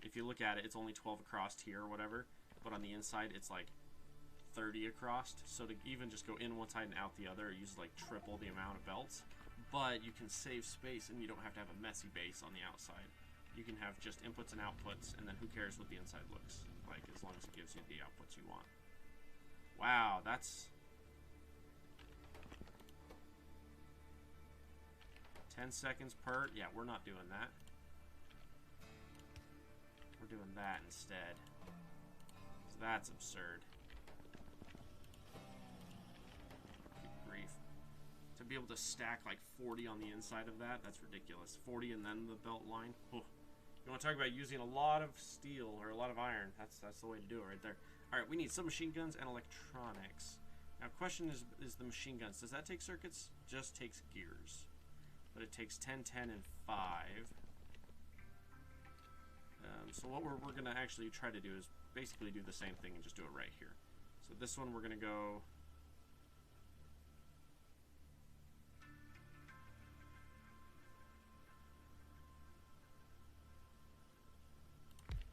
if you look at it, it's only 12 across here or whatever, but on the inside it's like 30 across. So to even just go in one side and out the other, it uses like triple the amount of belts. But you can save space and you don't have to have a messy base on the outside. You can have just inputs and outputs, and then who cares what the inside looks like, as long as it gives you the outputs you want. Wow, that's 10 seconds per. Yeah, we're not doing that. We're doing that instead. So that's absurd. Good grief. To be able to stack like 40 on the inside of that, that's ridiculous. 40 and then the belt line. Oh. You want to talk about using a lot of steel or a lot of iron. That's the way to do it right there. Alright, we need submachine guns and electronics. Now, question is the machine guns. Does that take circuits? Just takes gears. But it takes 10, 10, and 5. So what we're going to actually try to do is basically do the same thing and just do it right here. So this one we're going to go...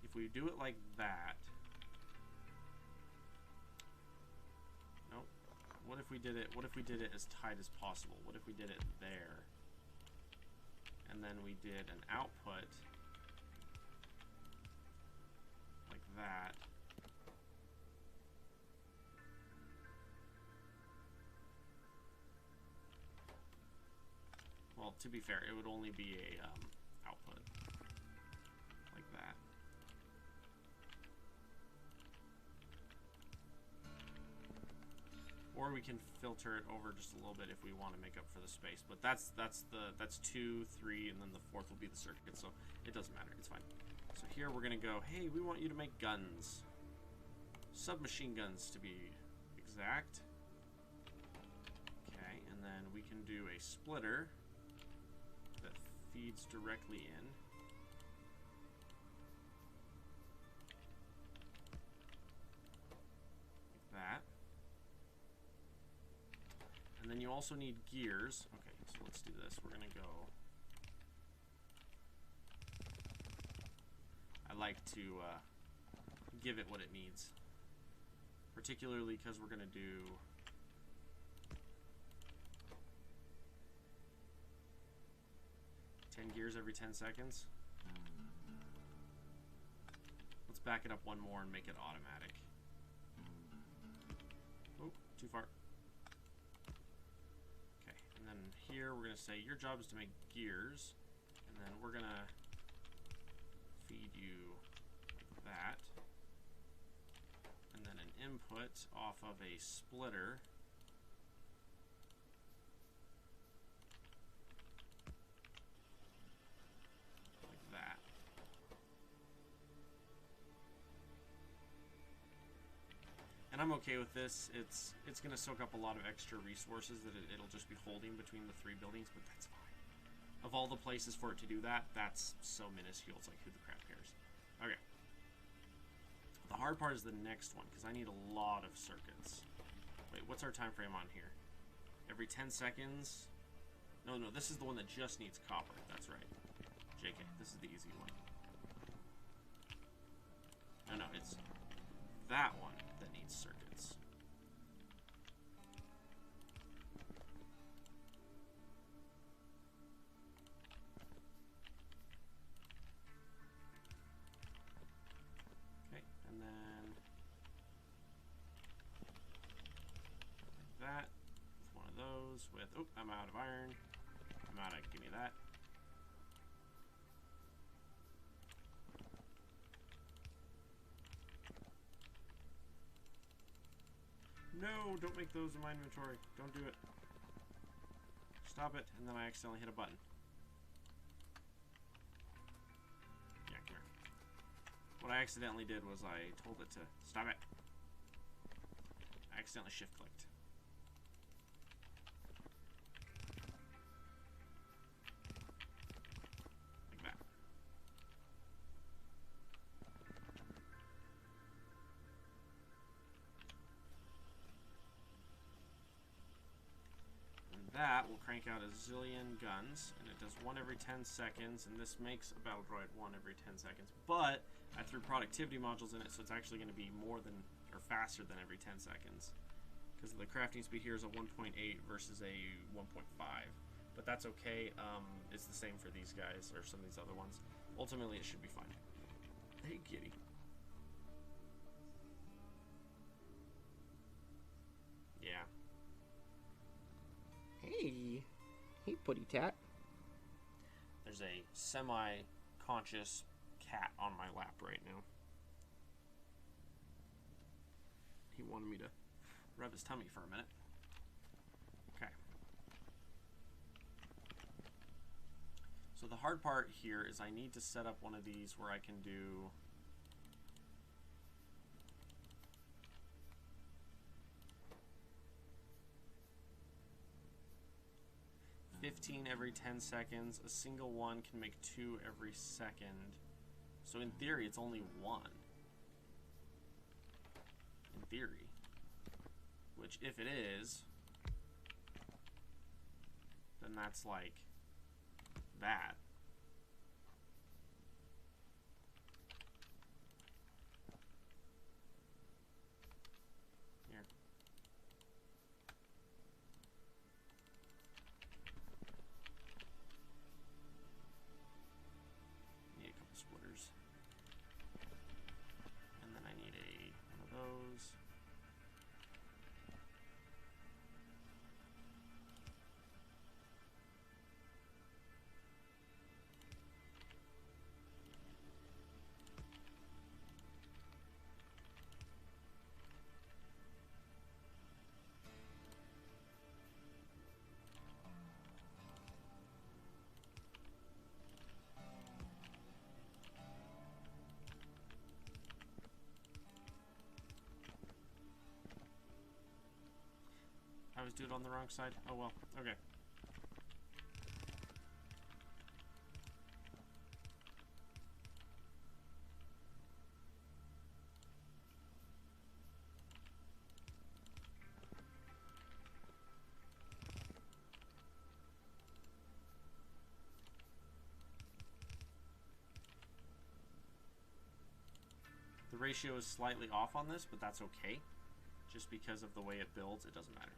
If we do it like that... Nope. What if we did it as tight as possible? What if we did it there? And then we did an output like that. Well, to be fair, it would only be a output like that. Or we can filter it over just a little bit if we want to make up for the space. But that's 2, 3, and then the fourth will be the circuit, so it doesn't matter. It's fine. So here we're gonna go, hey, we want you to make guns. Submachine guns to be exact. Okay, and then we can do a splitter that feeds directly in. Like that. And then you also need gears. Okay, so let's do this. We're gonna go... I like to give it what it needs. Particularly because we're gonna do... gears every 10 seconds. Let's back it up one more and make it automatic. Oh, too far. Okay, and then here we're gonna say your job is to make gears, and then we're gonna feed you like that, and then an input off of a splitter. And I'm okay with this. It's going to soak up a lot of extra resources that it'll just be holding between the 3 buildings, but that's fine. Of all the places for it to do that, that's so minuscule. It's like, who the crap cares? Okay. The hard part is the next one, because I need a lot of circuits. Wait, what's our time frame on here? Every 10 seconds? No, this is the one that just needs copper. That's right. JK, this is the easy one. No, it's that one that needs circuits. Okay, and then like that with one of those with, oh, I'm out of iron. I'm out of, give me that. No, don't make those in my inventory. Don't do it. Stop it, and then I accidentally hit a button. Yeah, come here. What I accidentally did was I told it to stop it. I accidentally shift-clicked. Like that. That will crank out a zillion guns, and it does 1 every 10 seconds, and this makes a battle droid 1 every 10 seconds. But I threw productivity modules in it, so it's actually going to be more than, or faster than every 10 seconds. Because the crafting speed here is a 1.8 versus a 1.5. But that's okay. It's the same for these guys, or some of these other ones. Ultimately, it should be fine. Hey, kitty. Yeah. Hey, Putty Tat. There's a semi-conscious cat on my lap right now. He wanted me to rub his tummy for a minute. Okay. So the hard part here is I need to set up one of these where I can do 15 every 10 seconds. A single one can make 2 every second. So in theory, it's only 1. In theory. Which, if it is, then that's like that. Here. Need a couple splitters. And then I need one of those. I was doing it on the wrong side. Oh well. Okay. The ratio is slightly off on this, but that's okay. Just because of the way it builds, it doesn't matter.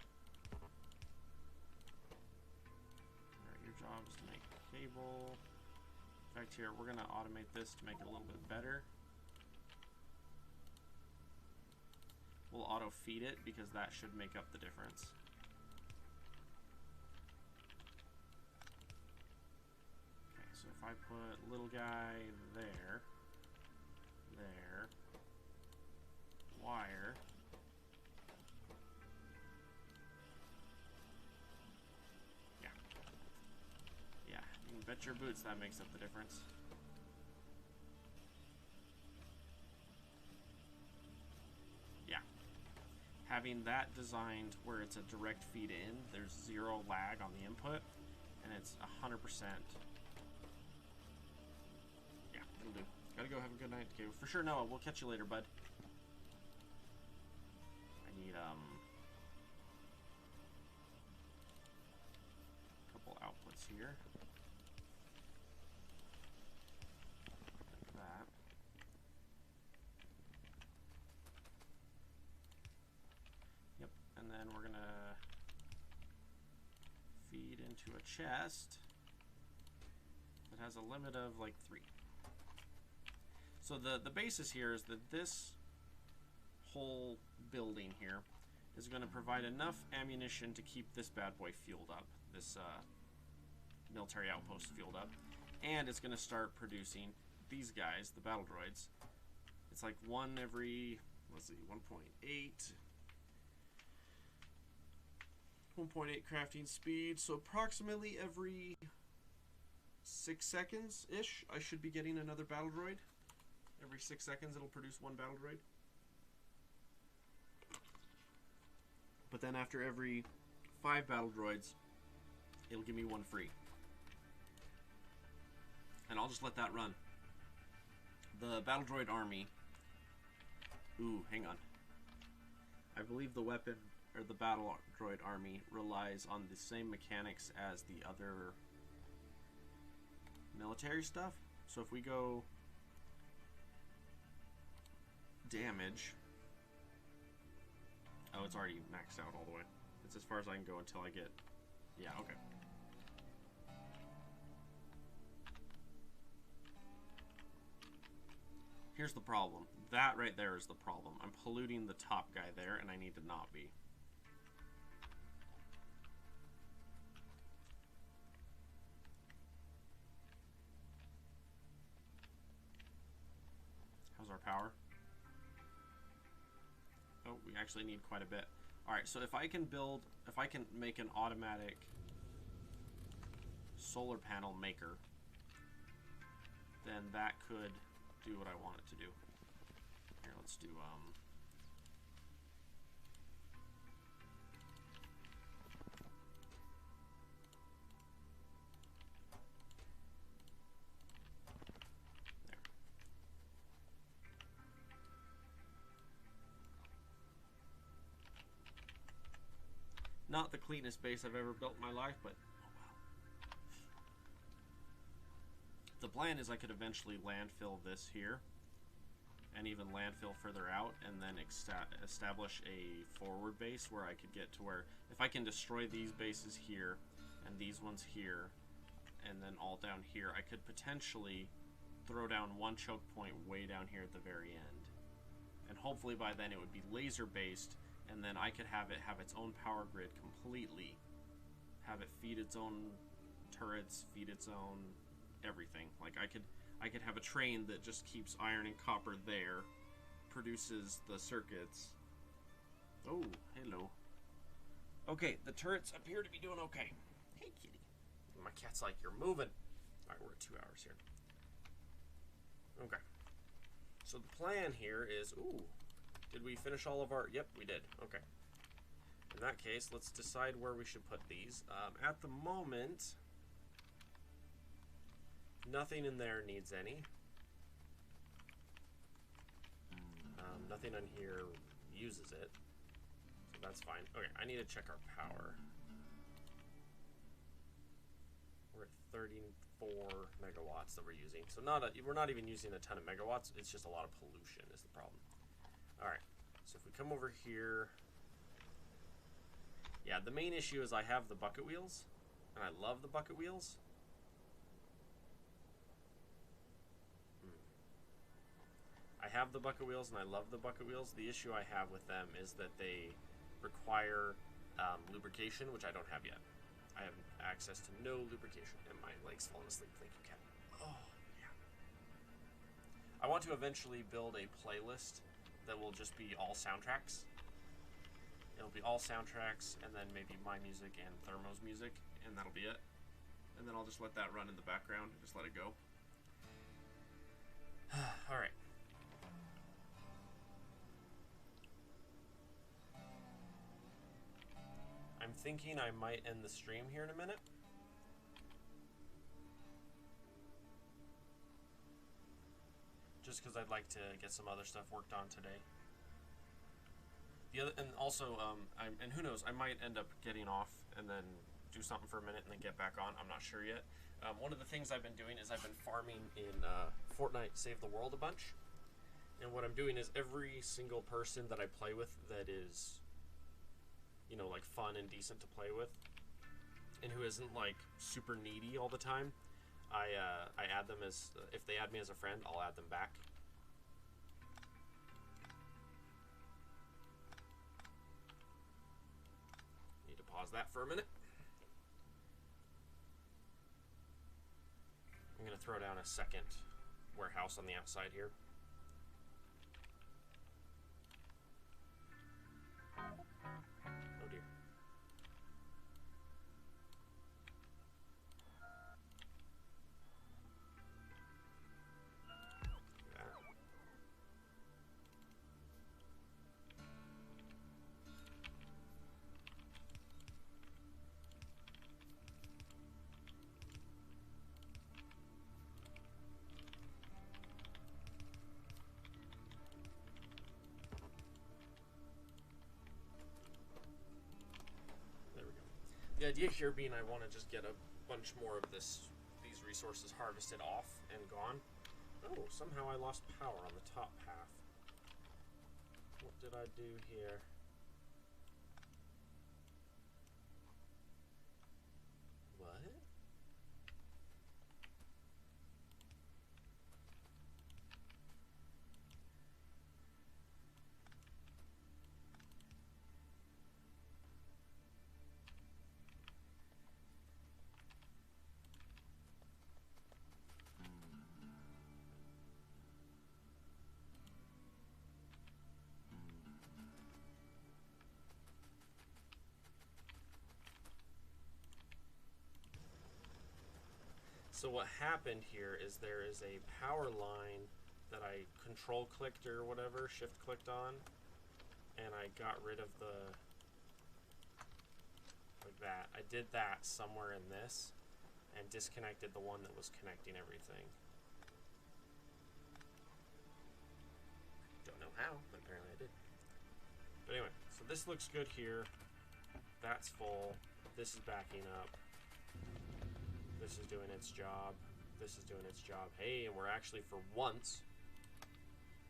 Alright, your job is to make cable. In fact, here, we're going to automate this to make it a little bit better. We'll auto feed it because that should make up the difference. Okay, so if I put little guy there, wire. Yeah. Yeah, you can bet your boots that makes up the difference. Yeah. Having that designed where it's a direct feed in, there's 0 lag on the input, and it's 100%. Yeah, it'll do. Gotta go have a good night. Okay, for sure, Noah. We'll catch you later, bud. I need, a couple outputs here. Like that. Yep, and then we're gonna feed into a chest that has a limit of like 3. So the basis here is that this whole building here is going to provide enough ammunition to keep this bad boy fueled up, this military outpost fueled up, and it's going to start producing these guys, the battle droids. It's like 1 every, let's see, 1.8 crafting speed, so approximately every 6 seconds-ish I should be getting another battle droid. Every 6 seconds it'll produce 1 battle droid. But then after every 5 battle droids, it'll give me 1 free. And I'll just let that run. The battle droid army... Ooh, hang on. I believe the weapon, or the battle droid army, relies on the same mechanics as the other military stuff. So if we go... damage... Oh, it's already maxed out all the way. It's as far as I can go until I get... Yeah, okay. Here's the problem. That right there is the problem. I'm polluting the top guy there, and I need to not be. our power. Oh, we actually need quite a bit. Alright, so if I can make an automatic solar panel maker, then that could do what I want it to do. Here, let's do, there. Not the cleanest base I've ever built in my life, but oh well. The plan is I could eventually landfill this here, and even landfill further out, and then establish a forward base where I could get to where, if I can destroy these bases here, and these ones here, and then all down here, I could potentially throw down one choke point way down here at the very end. And hopefully by then it would be laser based, and then I could have it have its own power grid completely. Have it feed its own turrets, feed its own everything. Like I could have a train that just keeps iron and copper there, produces the circuits. Oh, hello. Okay, the turrets appear to be doing okay. Hey, kitty. My cat's like, you're moving. All right, we're at 2 hours here. Okay. So the plan here is, ooh, did we finish all of our, yep, we did. Okay. In that case, let's decide where we should put these. At the moment, nothing in there needs any. Nothing on here uses it, so that's fine. Okay, I need to check our power. We're at 34 megawatts that we're using, so we're not even using a ton of megawatts. It's just a lot of pollution is the problem. All right, so if we come over here, yeah, the main issue is I have the bucket wheels, and I love the bucket wheels. I have the bucket wheels and I love the bucket wheels. The issue I have with them is that they require lubrication, which I don't have yet. I have access to no lubrication, and my leg's falling asleep. Thank you, cat. Oh, yeah. I want to eventually build a playlist that will just be all soundtracks. It'll be all soundtracks, and then maybe my music and Thermo's music, and that'll be it. And then I'll just let that run in the background and just let it go. All right. I'm thinking I might end the stream here in a minute. Just because I'd like to get some other stuff worked on today. And also, and who knows, I might end up getting off and then do something for a minute and then get back on. I'm not sure yet. One of the things I've been doing is I've been farming in Fortnite Save the World a bunch. And what I'm doing is every single person that I play with that is, you know, like fun and decent to play with, and who isn't like super needy all the time, I add them as, if they add me as a friend, I'll add them back. Need to pause that for a minute. I'm gonna throw down a second warehouse on the outside here. Oh dear. The idea here being I want to just get a bunch more of these resources harvested off and gone. Oh, somehow I lost power on the top half. What did I do here? What? So what happened here is there is a power line that I control clicked or whatever, shift clicked on, and I got rid of the, like that. I did that somewhere in this and disconnected the one that was connecting everything. Don't know how, but apparently I did. But anyway, so this looks good here. That's full. This is backing up. This is doing its job. This is doing its job. Hey, and we're actually, for once,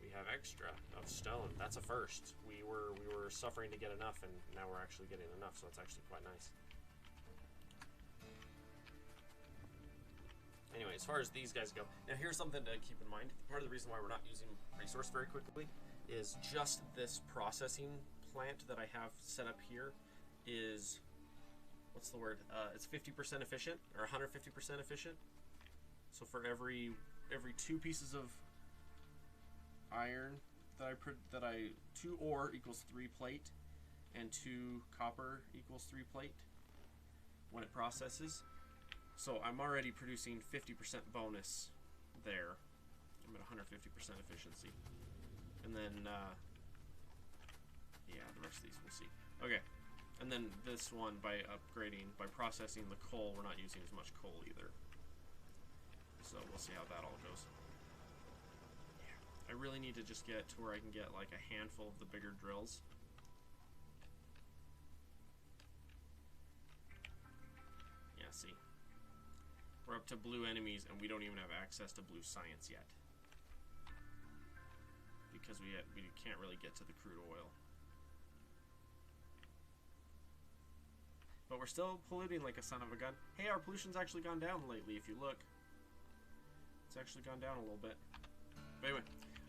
we have extra of stone. That's a first. We were suffering to get enough, and now we're actually getting enough, so it's actually quite nice. Anyway, as far as these guys go, now here's something to keep in mind. Part of the reason why we're not using resource very quickly is just this processing plant that I have set up here is, what's the word? It's 50% efficient, or 150% efficient. So for every 2 pieces of iron that I 2 ore equals 3 plate, and 2 copper equals 3 plate when it processes. So I'm already producing 50% bonus there. I'm at 150% efficiency. And then, yeah, the rest of these we'll see. Okay, and then this one, by processing the coal, we're not using as much coal either. So we'll see how that all goes. Yeah, I really need to just get to where I can get like a handful of the bigger drills. Yeah, see. We're up to blue enemies, and we don't even have access to blue science yet. Because we can't really get to the crude oil. But we're still polluting like a son of a gun. Hey, our pollution's actually gone down lately, if you look. It's actually gone down a little bit. But anyway,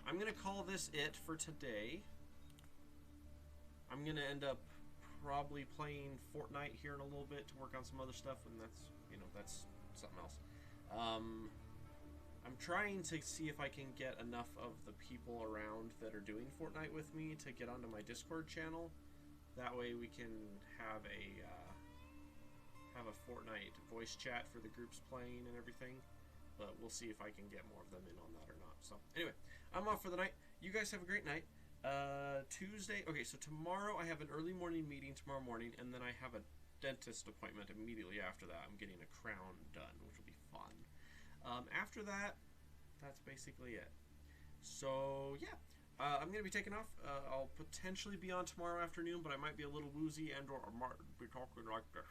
I'm going to call this it for today. I'm going to end up probably playing Fortnite here in a little bit to work on some other stuff, and that's, you know, that's something else. I'm trying to see if I can get enough of the people around that are doing Fortnite with me to get onto my Discord channel. That way we can have a Fortnite voice chat for the groups playing and everything. But we'll see if I can get more of them in on that or not. So anyway, I'm off for the night. You guys have a great night. Tuesday, okay, so tomorrow I have an early morning meeting tomorrow morning, and then I have a dentist appointment immediately after that. I'm getting a crown done, which will be fun. After that, that's basically it. So yeah, I'm gonna be taking off. I'll potentially be on tomorrow afternoon, but I might be a little woozy and/or be talking like this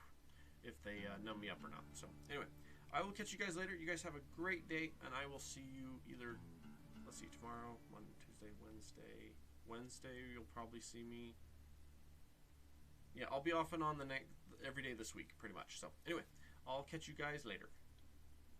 if they numb me up or not. So anyway, I will catch you guys later. You guys have a great day, and I will see you either, let's see, tomorrow, Monday, Tuesday, Wednesday. Wednesday, you'll probably see me. Yeah, I'll be off and on every day this week, pretty much. So anyway, I'll catch you guys later.